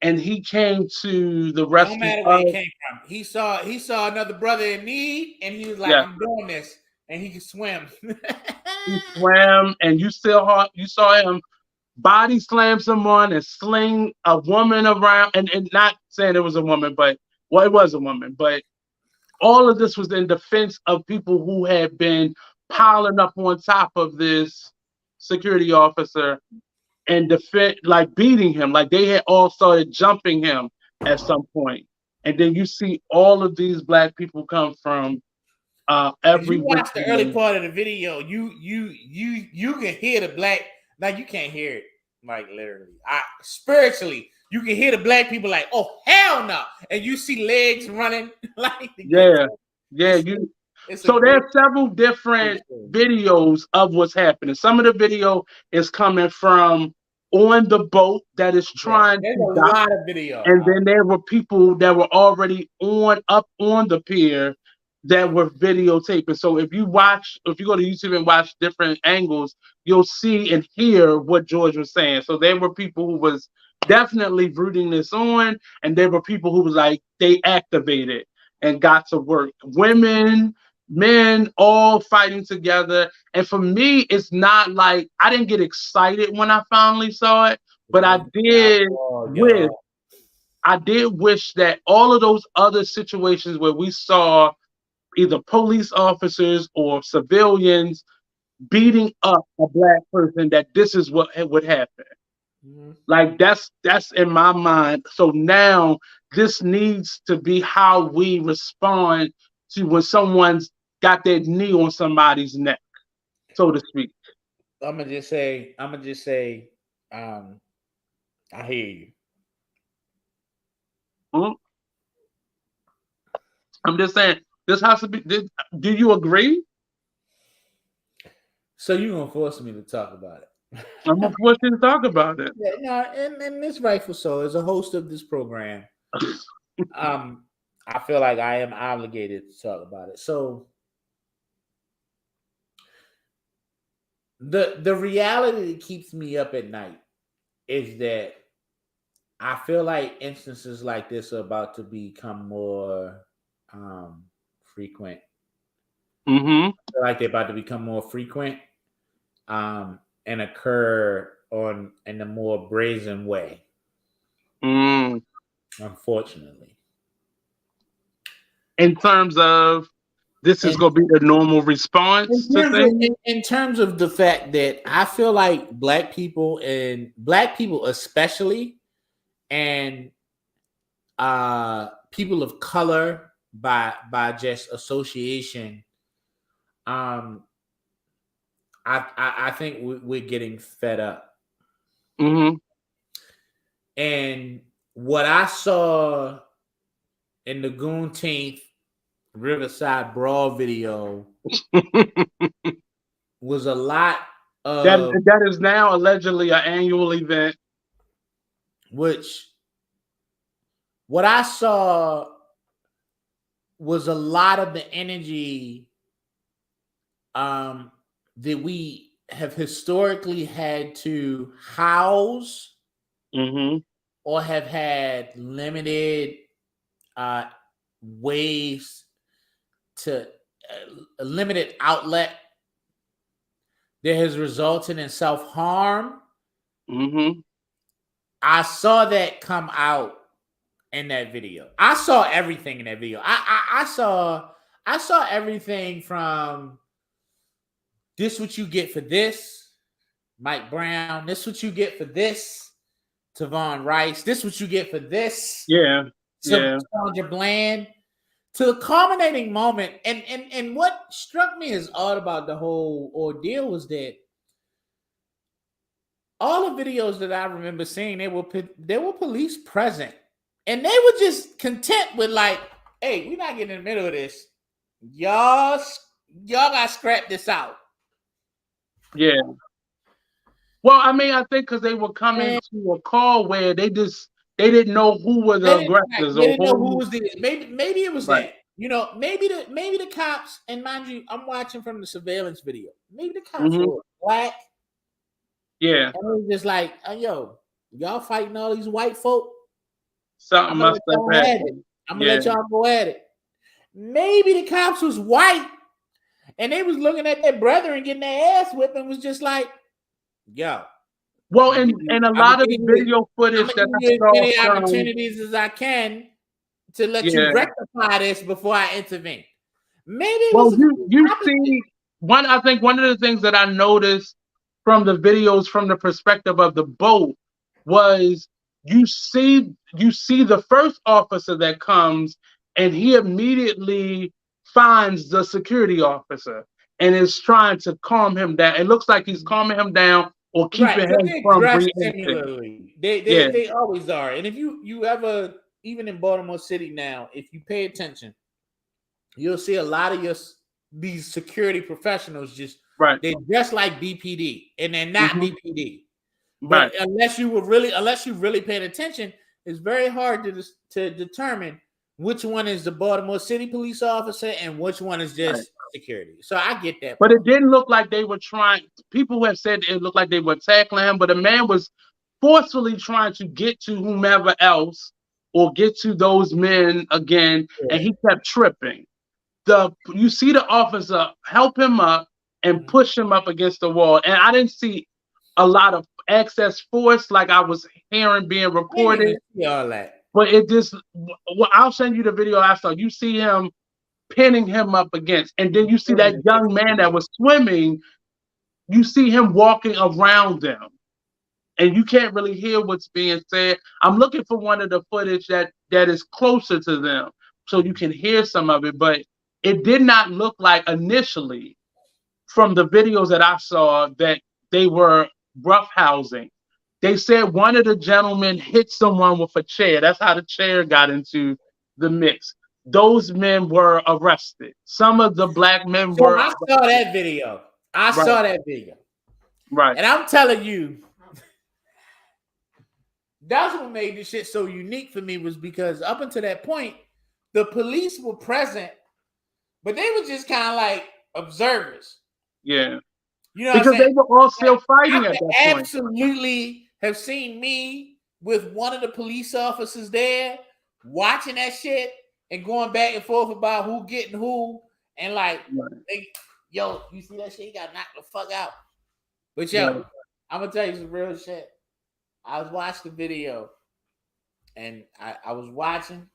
and he came to the Don't rescue matter where he of. came from. He saw another brother in need, and he was like, Yeah, "I'm doing this," and he could swim. he swam, and you saw him body slam someone and sling a woman around, and not saying it was a woman, but well, it was a woman, but all of this was in defense of people who had been piling up on top of this security officer and defend, like beating him, like they had all started jumping him at some point. And then you see all of these black people come from If you every which watch the early way. part of the video, you can hear the black. Now you can't hear it like literally. Spiritually, you can hear the black people like, "Oh hell no!" And you see legs running like to get Yeah, to yeah. it's, You it's a So great, there's several great different story. videos of what's happening. Some of the video is coming from on the boat that is Yeah, trying there's to a dock. lot of video. And then there were people that were already up on the pier that were videotaping. So if you go to YouTube and watch different angles, you'll see and hear what George was saying. So there were people who was definitely rooting this on, and there were people who was like they activated and got to work. Women, men, all fighting together. And for me, it's not like I didn't get excited when I finally saw it, but Oh, wish y'all. I did wish that all of those other situations where we saw either police officers or civilians beating up a black person, that this is what would happen. Mhm. Like that's in my mind. So now this needs to be how we respond to when someone's got their knee on somebody's neck, so to speak. I'm gonna just say, um, I hear you. Mm. I'm just saying this has to be. Do you agree? So you're gonna force me to talk about it. I'm gonna force you to talk about it. Yeah, no, and it's rightful so. As a host of this program, um, I feel like I am obligated to talk about it. So the reality that keeps me up at night is that I feel like instances like this are about to become more frequent. Mm-hmm. I feel like they're about to become more frequent and occur on in a more brazen way. Mm. Unfortunately, In terms of this is and gonna be the normal response to things. in terms of the fact that I feel like black people especially and people of color by just association, um I think we're getting fed up. Mm-hmm. And what I saw in the Goonteenth Riverside Brawl video was a lot That of that is now allegedly an annual event. which what I saw was a lot of the energy that we have historically had to house Mm-hmm. or have had limited uh, ways to a limited outlet that has resulted in self-harm. Mm-hmm. I saw that come out in that video. I saw everything in that video. I saw everything from this what you get for this, Mike Brown. This what you get for this, Tavon Rice. This what you get for this, Yeah. Sandra Bland, to the culminating moment. And what struck me as odd about the whole ordeal was that all the videos that I remember seeing, there were police present, and they were just content with like, hey, we're not getting in the middle of this. Y'all got to scrap this out. Yeah. Well, I mean, I think because they were coming to a call where they didn't know who were the aggressors. They didn't know who was this. Maybe it was that. You know, maybe the cops, and mind you, I'm watching from the surveillance video. Maybe the cops were black. Yeah. And it was just like, yo, y'all fighting all these white folk. Something must have happened. I'm gonna let y'all go at it. Maybe the cops was white, and they was looking at their brother and getting their ass whipped, and was just like, yo. Well, and a lot of the video footage that I saw, as many opportunities as I can to let you rectify this before I intervene. Maybe you see one. I think one of the things that I noticed from the videos from the perspective of the boat was you see the first officer that comes and he immediately finds the security officer and is trying to calm him down. It looks like he's calming him down or keeping him from reacting. They always are. And if you ever, even in Baltimore City now, if you pay attention, you'll see a lot of these security professionals they're just like BPD, and they're not BPD. But unless you really paying attention, it's very hard to determine which one is the Baltimore City police officer and which one is just security. So I get that. But it didn't look like they were trying. People have said it looked like they were tackling him, but the man was forcefully trying to get to whomever else or get to those men again, and he kept tripping. You see the officer help him up and push him up against the wall, and I didn't see a lot of excess force like I was hearing being reported. All that, but it just. Well, I'll send you the video I saw. You see him pinning him up against, and then you see that young man that was swimming. You see him walking around them, and you can't really hear what's being said. I'm looking for one of the footage that is closer to them, so you can hear some of it. But it did not look like initially, from the videos that I saw, that they were roughhousing. They said one of the gentlemen hit someone with a chair. That's how the chair got into the mix. Those men were arrested. Some of the black men were. I saw that video. Saw that video. Right. And I'm telling you, that's what made this shit so unique for me, was because up until that point, the police were present, but they were just kind of like observers. Yeah. You know, because they were all still fighting at that point. Absolutely have seen me with one of the police officers there watching that shit and going back and forth about who getting who, and like, yo, you see that shit? You got knocked the fuck out. But yo, I'm gonna tell you some real shit. I was watching the video, and I was watching.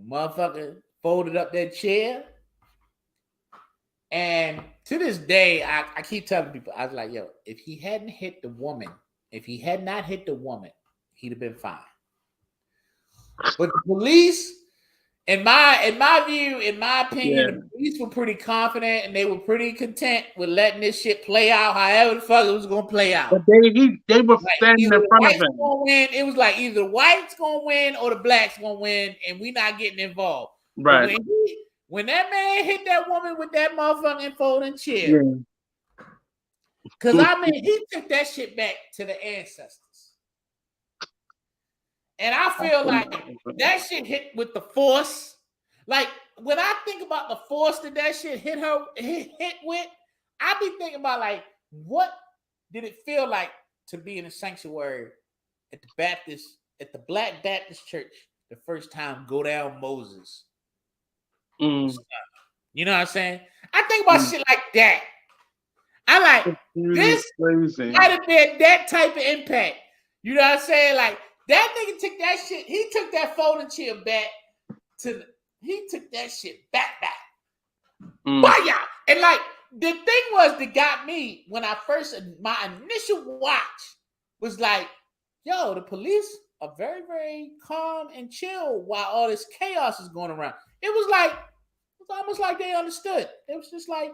Motherfucker folded up that chair, and to this day, I keep telling people, I was like, yo, if he had not hit the woman, he'd have been fine. But the police, in my view, in my opinion, the police were pretty confident and they were pretty content with letting this shit play out however the fuck it was gonna play out. But they were standing in front of him. It was like either the whites gonna win or the blacks gonna win, and we not getting involved. Right. When that man hit that woman with that motherfucking folding chair, because I mean, he took that shit back to the ancestors. And I feel like that shit hit with the force. Like, when I think about the force that shit hit with, I be thinking about, like, what did it feel like to be in a sanctuary at the Black Baptist Church the first time go down Moses? You know what I'm saying? I think about shit like that. I like, this might have been that type of impact. You know what I'm saying? Like, that nigga took that shit. He took that folding chair back he took that shit back. Baya! And like, the thing was that got me when my initial watch was like, yo, the police very, very calm and chill while all this chaos is going around. It was almost like they understood. It was just like,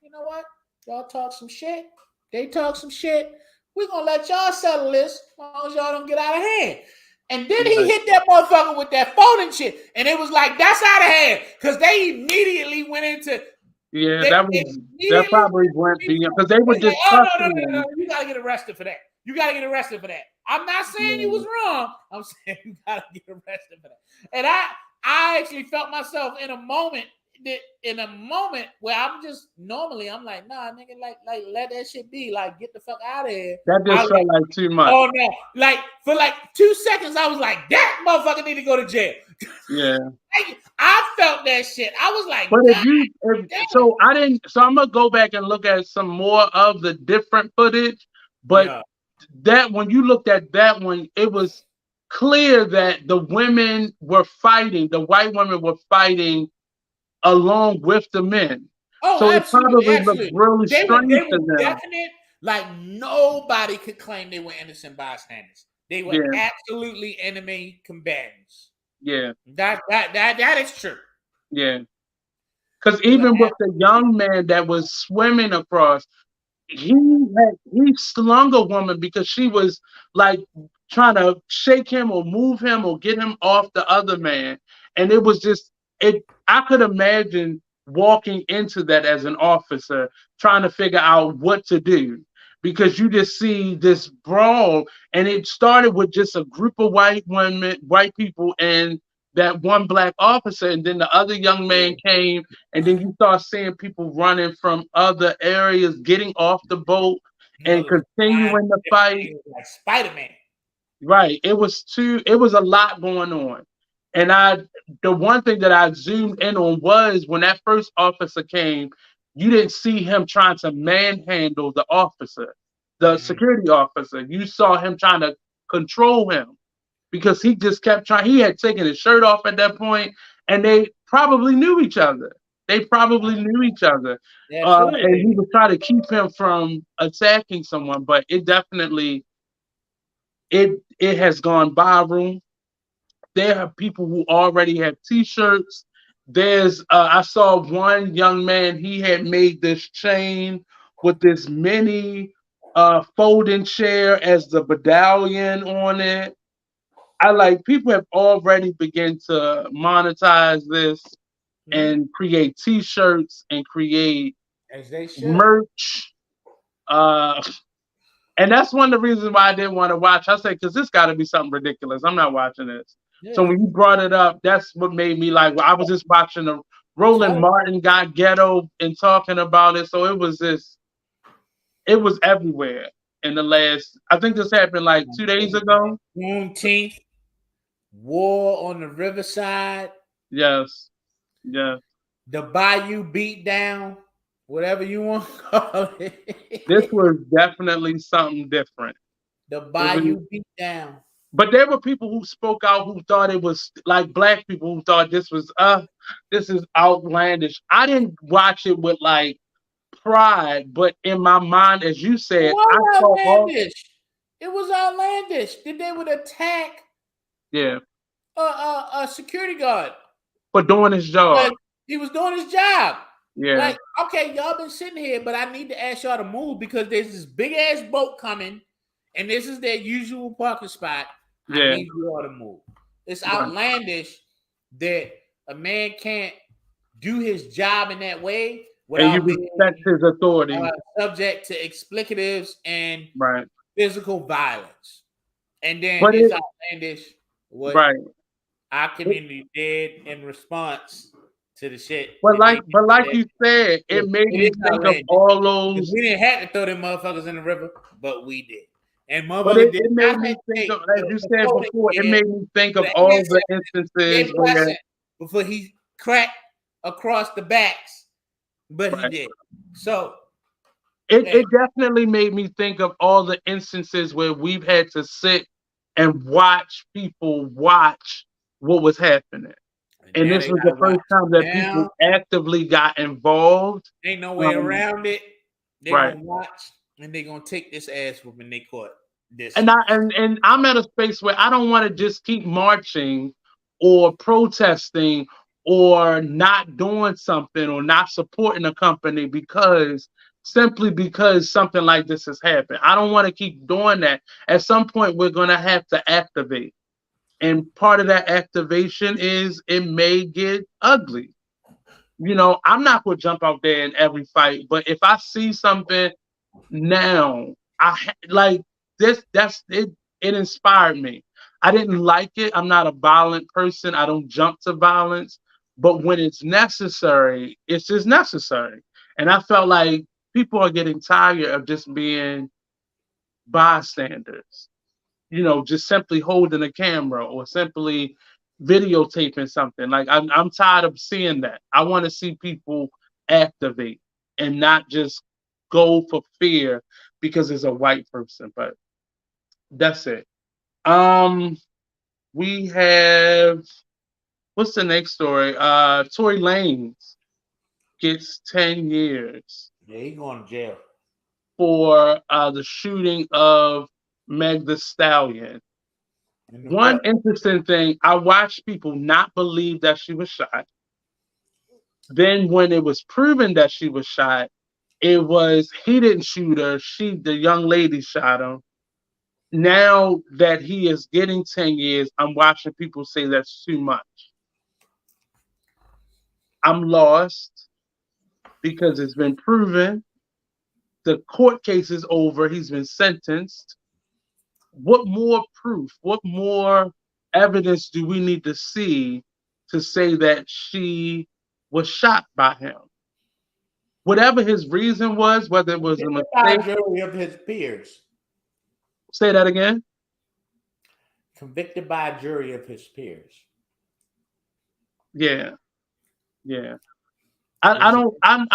you know what? Y'all talk some shit. They talk some shit. We're going to let y'all settle this as long as y'all don't get out of hand. And then he hit that motherfucker with that phone and shit. And it was like, that's out of hand. Because they immediately went into... Yeah, that probably went beyond. Because they were just like, oh, no. You got to get arrested for that. You got to get arrested for that. I'm not saying you was wrong. I'm saying you got to get arrested for that. And I actually felt myself in a moment where I'm just normally I'm like, nah, nigga, like let that shit be. Like, get the fuck out of here. That just felt like too much. Oh no. Like for like 2 seconds, I was like, that motherfucker need to go to jail. Yeah. I felt that shit. I was like, but so I'm gonna go back and look at some more of the different footage. But that when you looked at that one, it was clear that the women were fighting, the white women were fighting along with the men. Oh, so absolutely, it probably looked really strange to them. Definite, like nobody could claim they were innocent bystanders. They were absolutely enemy combatants. Yeah. That is true. Yeah. Because even with the young man that was swimming across, he slung a woman because she was like trying to shake him or move him or get him off the other man. And it was just I could imagine walking into that as an officer trying to figure out what to do, because you just see this brawl, and it started with just a group of white people and that one black officer, and then the other young man came, and then you start seeing people running from other areas, getting off the boat and continuing the fight. Like Spider-Man. Right. It was a lot going on. And the one thing that I zoomed in on was when that first officer came, you didn't see him trying to manhandle the officer, the security officer. You saw him trying to control him because he just kept trying. He had taken his shirt off at that point, and they probably knew each other. And he was trying to keep him from attacking someone, but it definitely, it has gone viral. There are people who already have T-shirts. There's I saw one young man, he had made this chain with this mini folding chair as the medallion on it. People have already begun to monetize this and create T-shirts and create merch. And that's one of the reasons why I didn't want to watch. I said, because this got to be something ridiculous. I'm not watching this. Yeah. So when you brought it up, that's what made me like, well, I was just watching the Roland Martin got ghetto and talking about it. So it was everywhere in the last, I think this happened like 2 days ago. Juneteenth, war on the Riverside. Yes. Yeah. The Bayou beatdown. Whatever you want to call it. This was definitely something different. The Bayou beat down. But there were people who spoke out who thought it was like black people who thought this is outlandish. I didn't watch it with like pride, but in my mind, as you said, it was outlandish. That they would attack a security guard for doing his job. But he was doing his job. Yeah. Like, okay, y'all been sitting here, but I need to ask y'all to move because there's this big ass boat coming, and this is their usual parking spot. I need you all to move. It's outlandish that a man can't do his job in that way without being his authority, subject to explicatives and physical violence. And then it's outlandish what our community did in response to the shit. But like you said, it made me think of all those. We didn't have to throw them motherfuckers in the river, but we did. And motherfuckers it made me think of, as you said before, it made me think of all the instances before he cracked across the backs, but he did. So it definitely made me think of all the instances where we've had to sit and watch people watch what was happening. And this was the first time that people actively got involved. Ain't no way around it. They're gonna watch and they're gonna take this ass whooping they caught. this. And I'm at a space where I don't want to just keep marching or protesting or not doing something or not supporting a company because simply because something like this has happened. I don't want to keep doing that. At some point, we're going to have to activate. And part of that activation is it may get ugly. I'm not going to jump out there in every fight, but if I see something now, like this, that's it. It inspired me. I didn't like it. I'm not a violent person. I don't jump to violence, but when it's necessary, it's just necessary. And I felt like people are getting tired of just being bystanders. Just simply holding a camera or simply videotaping something. Like I'm tired of seeing that. I want to see people activate and not just go for fear because it's a white person. But that's it. Um, we have what's the next story? Tory Lanez gets 10 years Yeah, he going to jail. for the shooting of Meg the Stallion. In the One cut. interesting thing, I watched people not believe that she was shot. Then when it was proven that she was shot, it was he didn't shoot her, the young lady shot him. Now that he is getting 10 years, I'm watching people say that's too much. I'm lost because it's been proven. The court case is over. He's been sentenced. What more proof? What more evidence do we need to see to say that she was shot by him? Whatever his reason was, whether it was a By a mistake. jury of his peers. Say that again. Convicted by a jury of his peers. Yeah, yeah. I don't. I'm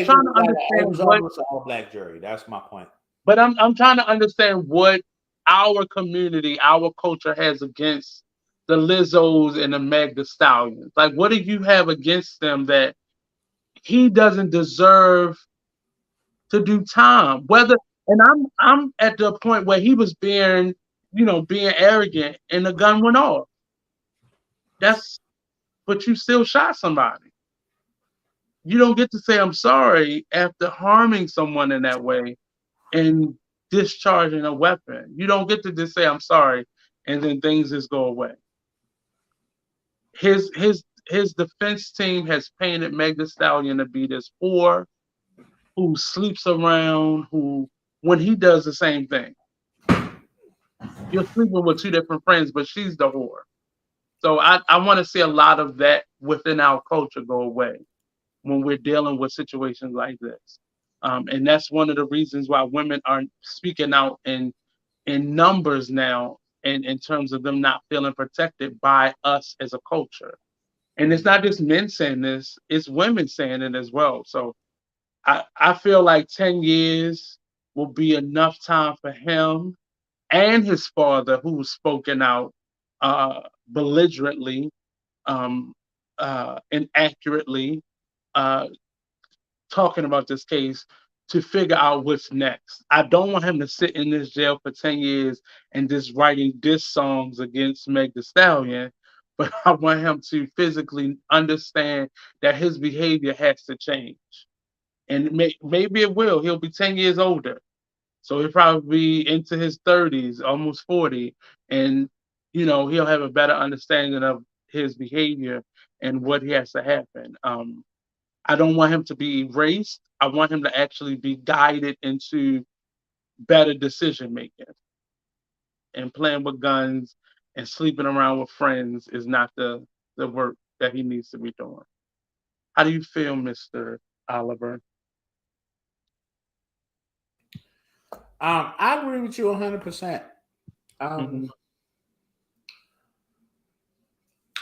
trying to It understand was what, almost an all black jury. That's my point. but I'm trying to understand what our community, our culture has against the Lizzos and the Meg the Stallions. Like, what do you have against them that he doesn't deserve to do time? Whether and I'm at the point where he was being arrogant, and the gun went off. That's but you still shot somebody. You don't get to say I'm sorry after harming someone in that way and discharging a weapon. You don't get to just say I'm sorry and then things just go away. His defense team has painted Meg Thee Stallion to be this whore who sleeps around, who when he does the same thing. You're sleeping with two different friends, but she's the whore. So I want to see a lot of that within our culture go away when we're dealing with situations like this. And that's one of the reasons why women aren't speaking out in numbers now in terms of them not feeling protected by us as a culture. And it's not just men saying this, it's women saying it as well. So I feel like 10 years will be enough time for him and his father, who's spoken out belligerently, um, inaccurately, uh, talking about this case to figure out what's next. I don't want him to sit in this jail for 10 years and just writing diss songs against Meg Thee Stallion, but I want him to physically understand that his behavior has to change. And maybe it will. He'll be 10 years older. So he'll probably be into his 30s, almost 40. And, he'll have a better understanding of his behavior and what he has to happen. I don't want him to be erased. I want him to actually be guided into better decision making. And playing with guns and sleeping around with friends is not the work that he needs to be doing. How do you feel, Mr. Oliver? I agree with you 100%. Mm-hmm.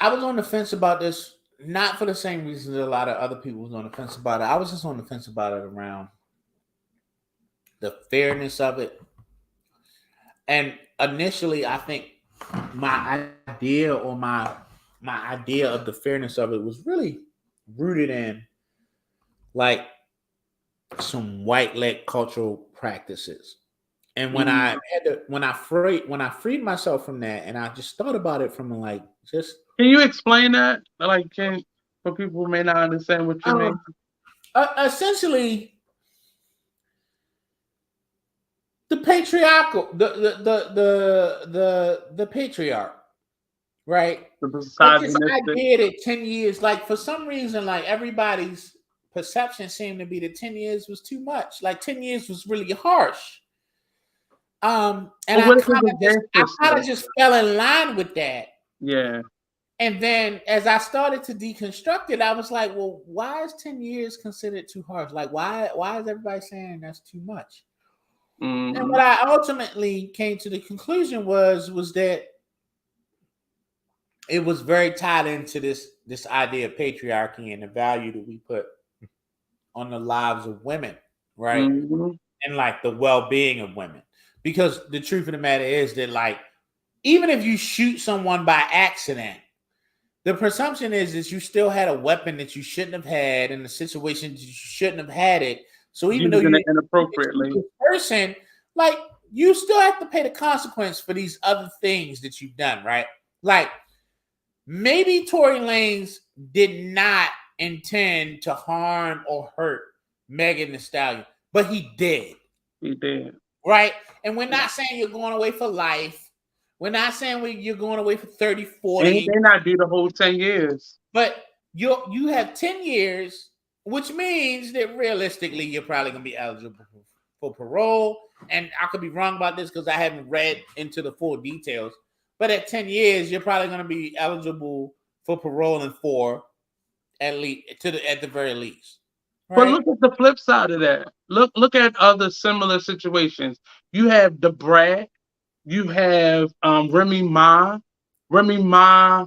I was on the fence about this, not for the same reasons a lot of other people was on the fence about it. I was just on the fence about it around the fairness of it. And initially, I think my idea or my idea of the fairness of it was really rooted in like some white led cultural practices. And when I had to, when I freed myself from that, and I just thought about it from like just Can you explain that? Like, can for people who may not understand what you mean? essentially the patriarchal, the patriarch, right? The Like this misogynistic. idea that 10 years, like for some reason, like everybody's perception seemed to be that 10 years was too much. Like 10 years was really harsh. And But what if it was their I kind sister? of just fell in line with that. Yeah. And then as I started to deconstruct it, I was like, well, why is 10 years considered too harsh? Like, why is everybody saying that's too much? And what I ultimately came to the conclusion was that it was very tied into this idea of patriarchy and the value that we put on the lives of women, right? And like the well-being of women. Because the truth of the matter is that, like, even if you shoot someone by accident, the presumption is that you still had a weapon that you shouldn't have had in a situation that you shouldn't have had it. So even though you didn't inappropriately, this person, like, you still have to pay the consequence for these other things that you've done, right? Like, maybe Tory Lanz did not intend to harm or hurt Megan Thee Stallion, but he did. He did. Right? And we're not saying you're going away for life. We're not saying you're going away for 30, 40. And they not do the whole 10 years. But you have 10 years, which means that realistically you're probably going to be eligible for parole. And I could be wrong about this because I haven't read into the full details. But at 10 years, you're probably going to be eligible for parole in 4, at the very least. Right? But look at the flip side of that. Look at other similar situations. You have the Brat. You have Remy Ma. Remy Ma,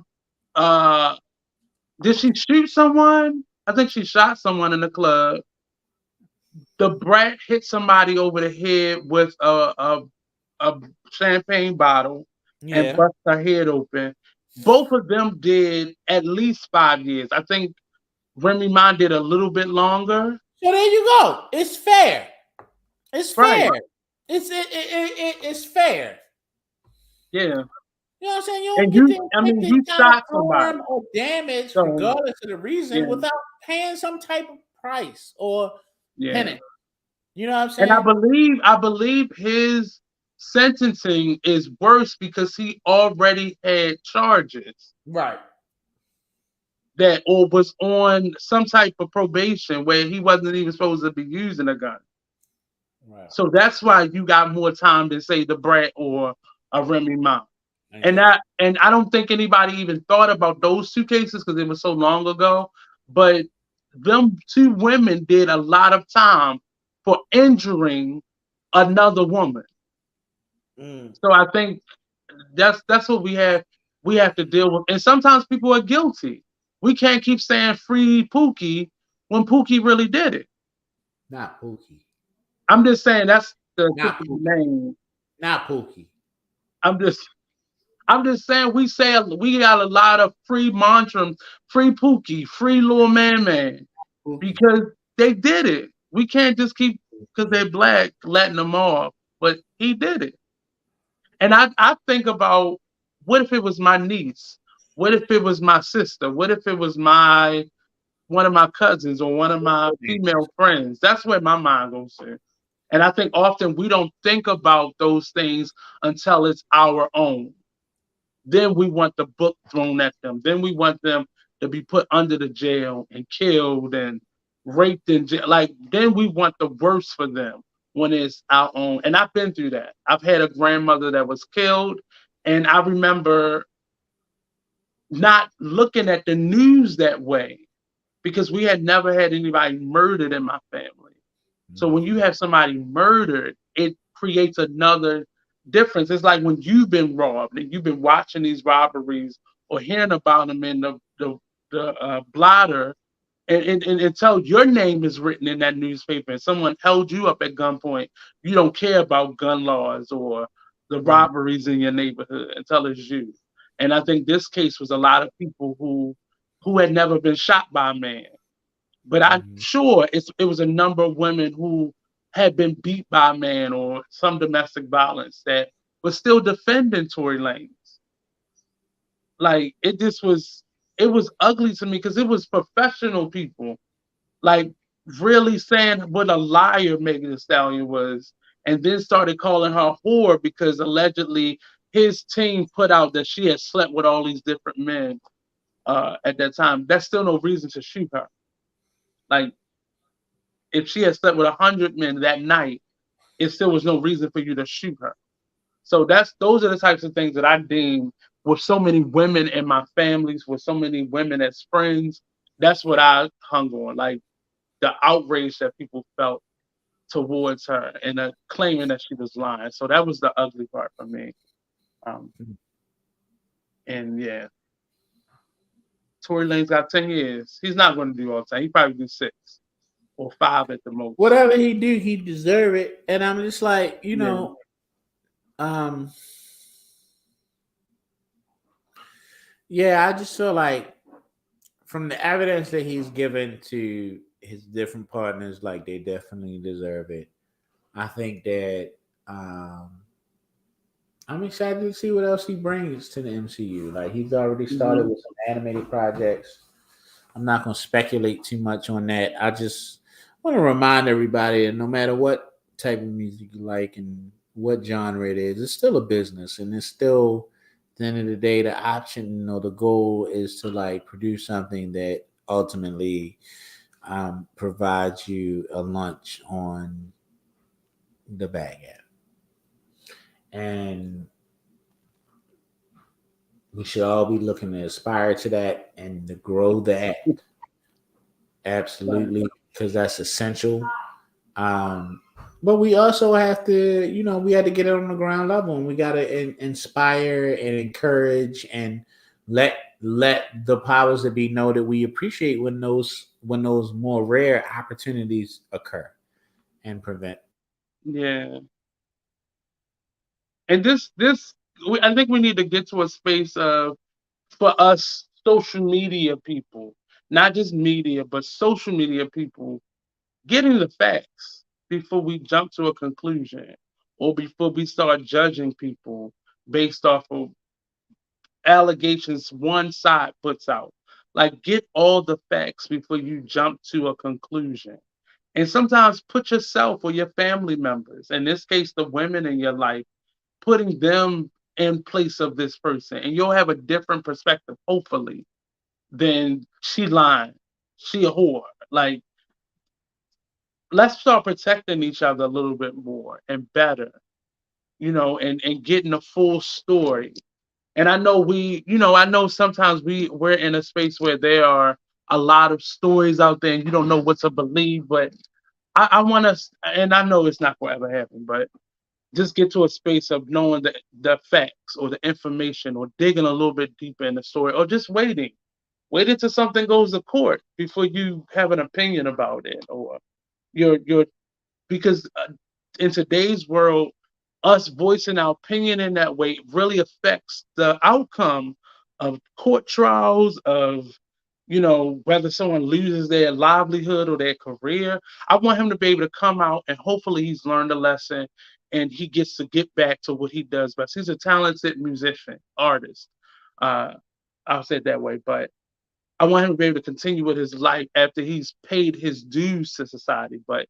did she shoot someone? I think she shot someone in the club. The Brat hit somebody over the head with a champagne bottle and bust her head open. Both of them did at least 5 years. I think Remy Ma did a little bit longer. So there you go. It's fair. It's fair. Right. It's fair. Yeah. You know what I'm saying? You don't get you shot somebody or damage regardless of the reason without paying some type of price or penance. You know what I'm saying? And I believe his sentencing is worse because he already had charges. Right. That or was on some type of probation where he wasn't even supposed to be using a gun. Right. So that's why you got more time than say the Brat or a Remy Ma. And I don't think anybody even thought about those two cases because it was so long ago. But them two women did a lot of time for injuring another woman. So I think that's what we have to deal with. And sometimes people are guilty. We can't keep saying free Pookie when Pookie really did it. Not Pookie. I'm just saying that's the name. Not Pookie. I'm just saying we got a lot of free mantras, free Pookie, free Lil Man, because they did it. We can't just keep because they're black letting them off, but he did it. And I think about what if it was my niece? What if it was my sister? What if it was one of my cousins or one of my female friends? That's where my mind goes to. And I think often we don't think about those things until it's our own. Then we want the book thrown at them. Then we want them to be put under the jail and killed and raped in jail. Like, then we want the worst for them when it's our own. And I've been through that. I've had a grandmother that was killed. And I remember not looking at the news that way because we had never had anybody murdered in my family. So when you have somebody murdered, it creates another difference. It's like when you've been robbed and you've been watching these robberies or hearing about them in the blotter, and until your name is written in that newspaper and someone held you up at gunpoint, you don't care about gun laws or the robberies in your neighborhood until it's you. And I think this case was a lot of people who had never been shot by a man. But I'm sure it was a number of women who had been beat by a man or some domestic violence that was still defending Tory Lanez. Like it was ugly to me because it was professional people like really saying what a liar Megan Thee Stallion was, and then started calling her a whore because allegedly his team put out that she had slept with all these different men at that time. That's still no reason to shoot her. Like if she had slept with 100 men that night, it still was no reason for you to shoot her. So those are the types of things that I deem with so many women in my families, with so many women as friends. That's what I hung on, like the outrage that people felt towards her and claiming that she was lying. So that was the ugly part for me. Um, and yeah, Tory Lane's got 10 years. He's not going to do all the time. He probably do 6 or 5 at the most. Whatever he do, he deserve it. And I'm just like, Yeah. um, yeah, I just feel like from the evidence that he's given to his different partners, like they definitely deserve it. I think that um, I'm excited to see what else he brings to the MCU. Like he's already started Hmm. with some animated projects. I'm not going to speculate too much on that. I just want to remind everybody that no matter what type of music you like and what genre it is, it's still a business, and it's still at the end of the day the option or the goal is to like produce something that ultimately provides you a lunch on the bag app. And we should all be looking to aspire to that and to grow that. Right. Absolutely, because that's essential. But we also have to, we had to get it on the ground level, and we got to inspire and encourage and let the powers that be know that we appreciate when those more rare opportunities occur and prevent. Yeah. And I think we need to get to a space of for us social media people, not just media, but social media people, getting the facts before we jump to a conclusion or before we start judging people based off of allegations one side puts out. Like, get all the facts before you jump to a conclusion. And sometimes put yourself or your family members, in this case, the women in your life, putting them in place of this person. And you'll have a different perspective, hopefully, than she lying, she a whore. Like, let's start protecting each other a little bit more and better, and getting a full story. And I know I know sometimes we're in a space where there are a lot of stories out there and you don't know what to believe, but I want us, and I know it's not going to ever happen, but just get to a space of knowing the facts or the information or digging a little bit deeper in the story or just waiting. Wait until something goes to court before you have an opinion about it or your because in today's world, us voicing our opinion in that way really affects the outcome of court trials, of whether someone loses their livelihood or their career. I want him to be able to come out and hopefully he's learned a lesson and he gets to get back to what he does best. He's a talented musician, artist. Uh, I'll say it that way, but I want him to be able to continue with his life after he's paid his dues to society. But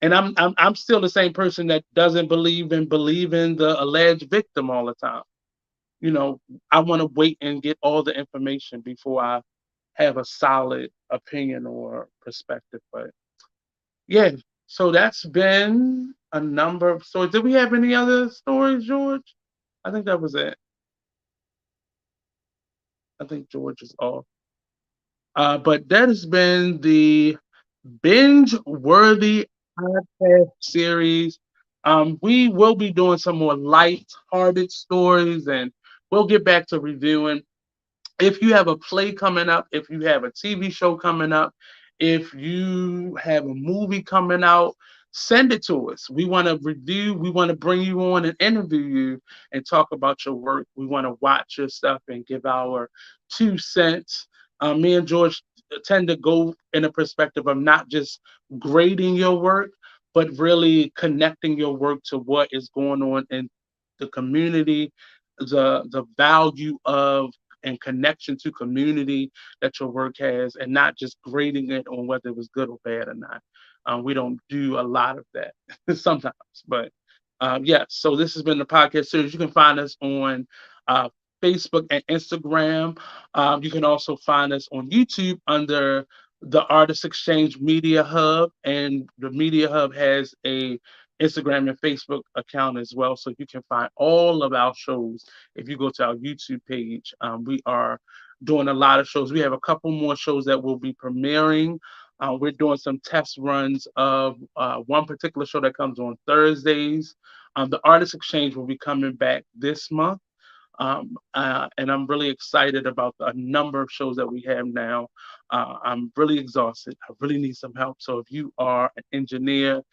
and I'm still the same person that doesn't believe in the alleged victim all the time. You know, I want to wait and get all the information before I have a solid opinion or perspective. But yeah, so that's been a number of stories. Did we have any other stories, George? I think that was it. I think George is off. But that has been the binge worthy podcast series. We will be doing some more light-hearted stories, and we'll get back to reviewing. If you have a play coming up, if you have a TV show coming up, if you have a movie coming out, send it to us. We want to review, we want to bring you on and interview you and talk about your work. We want to watch your stuff and give our 2 cents. Me and George tend to go in a perspective of not just grading your work, but really connecting your work to what is going on in the community, the value of and connection to community that your work has, and not just grading it on whether it was good or bad or not. We don't do a lot of that sometimes, but yeah. So this has been the podcast series. You can find us on uh, Facebook and Instagram. You can also find us on YouTube under the Artist Exchange Media Hub, and the Media Hub has a Instagram and Facebook account as well, so you can find all of our shows if you go to our YouTube page. We are doing a lot of shows. We have a couple more shows that will be premiering. We're doing some test runs of one particular show that comes on Thursdays. The Artist Exchange will be coming back this month. And I'm really excited about a number of shows that we have now. I'm really exhausted. I really need some help. So if you are an engineer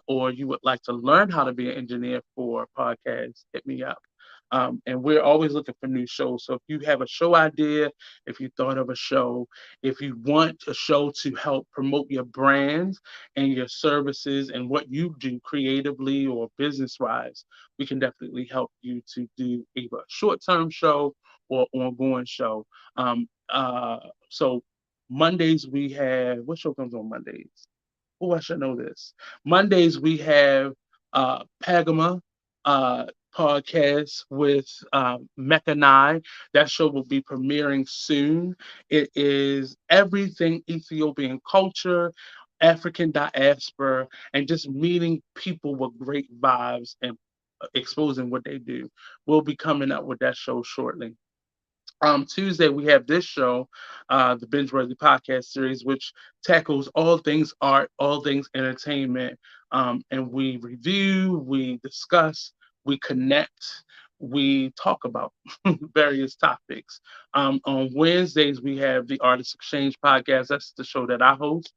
or you would like to learn how to be an engineer for podcasts, hit me up. And we're always looking for new shows. So if you have a show idea, if you thought of a show, if you want a show to help promote your brands and your services and what you do creatively or business wise, we can definitely help you to do either a short term show or ongoing show. Uh, so Mondays we have what show comes on Mondays? Oh, I should know this. Mondays we have Pagama uh, podcast with Mechanai. That show will be premiering soon. It is everything Ethiopian culture, African diaspora, and just meeting people with great vibes and exposing what they do. We'll be coming up with that show shortly. Tuesday, we have this show, the Binge Worthy Podcast Series, which tackles all things art, all things entertainment. And we review, we discuss, we connect, we talk about various topics. On Wednesdays, we have the Artist Exchange Podcast. That's the show that I host.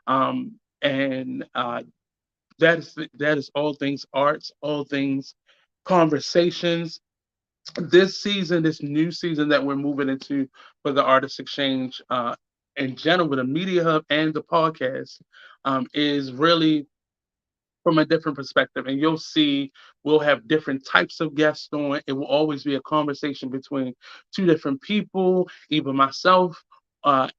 And that is all things arts, all things conversations. This season, this new season that we're moving into for the Artist Exchange in general, with the Media Hub and the podcast, is really from a different perspective. And you'll see we'll have different types of guests on. It will always be a conversation between two different people, either myself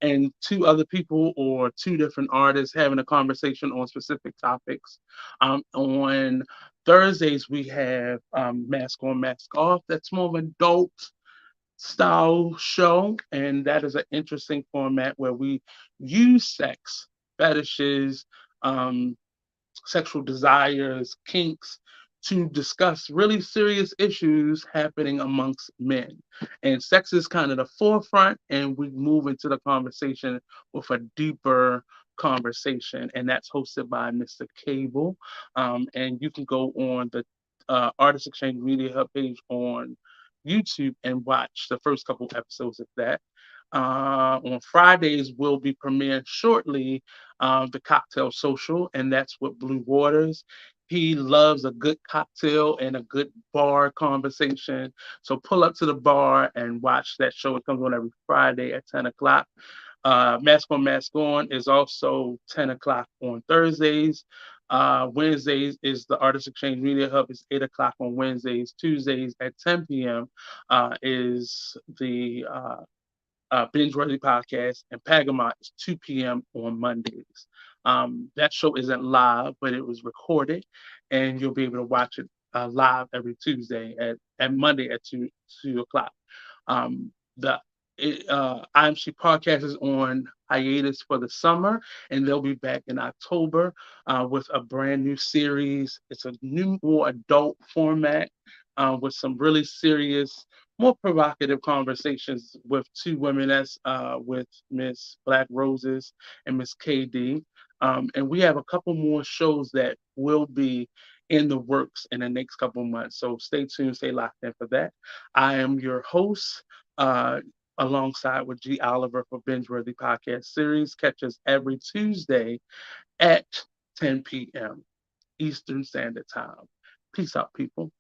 and two other people or two different artists having a conversation on specific topics. On Thursdays, we have Mask On, Mask Off. That's more of an adult style show. And that is an interesting format where we use sex, fetishes, um, sexual desires, kinks, to discuss really serious issues happening amongst men. And sex is kind of the forefront, and we move into the conversation with a deeper conversation. And that's hosted by Mr. Cable. And you can go on the Artist Exchange Media Hub page on YouTube and watch the first couple episodes of that. On Fridays, we'll be premiering shortly the Cocktail Social, and that's with Blue Waters. He loves a good cocktail and a good bar conversation. So pull up to the bar and watch that show. It comes on every Friday at 10 o'clock. Mask On is also 10 o'clock on Thursdays. Wednesdays is the Artist Exchange Media Hub is 8 o'clock on Wednesdays. Tuesdays at 10 p.m. Is the Binge Worthy Podcast, and Pagamot is 2 p.m. on Mondays. That show isn't live, but it was recorded, and you'll be able to watch it live every Tuesday at Monday at 2 o'clock. The IMC podcast is on hiatus for the summer, and they'll be back in October with a brand new series. It's a new, more adult format with some really serious, more provocative conversations with two women. That's with Miss Black Roses and Miss KD. And we have a couple more shows that will be in the works in the next couple months. So stay tuned, stay locked in for that. I am your host. Uh, Alongside with G. Oliver for Bingeworthy Podcast Series. Catch us every Tuesday at 10 p.m. Eastern Standard Time. Peace out, people.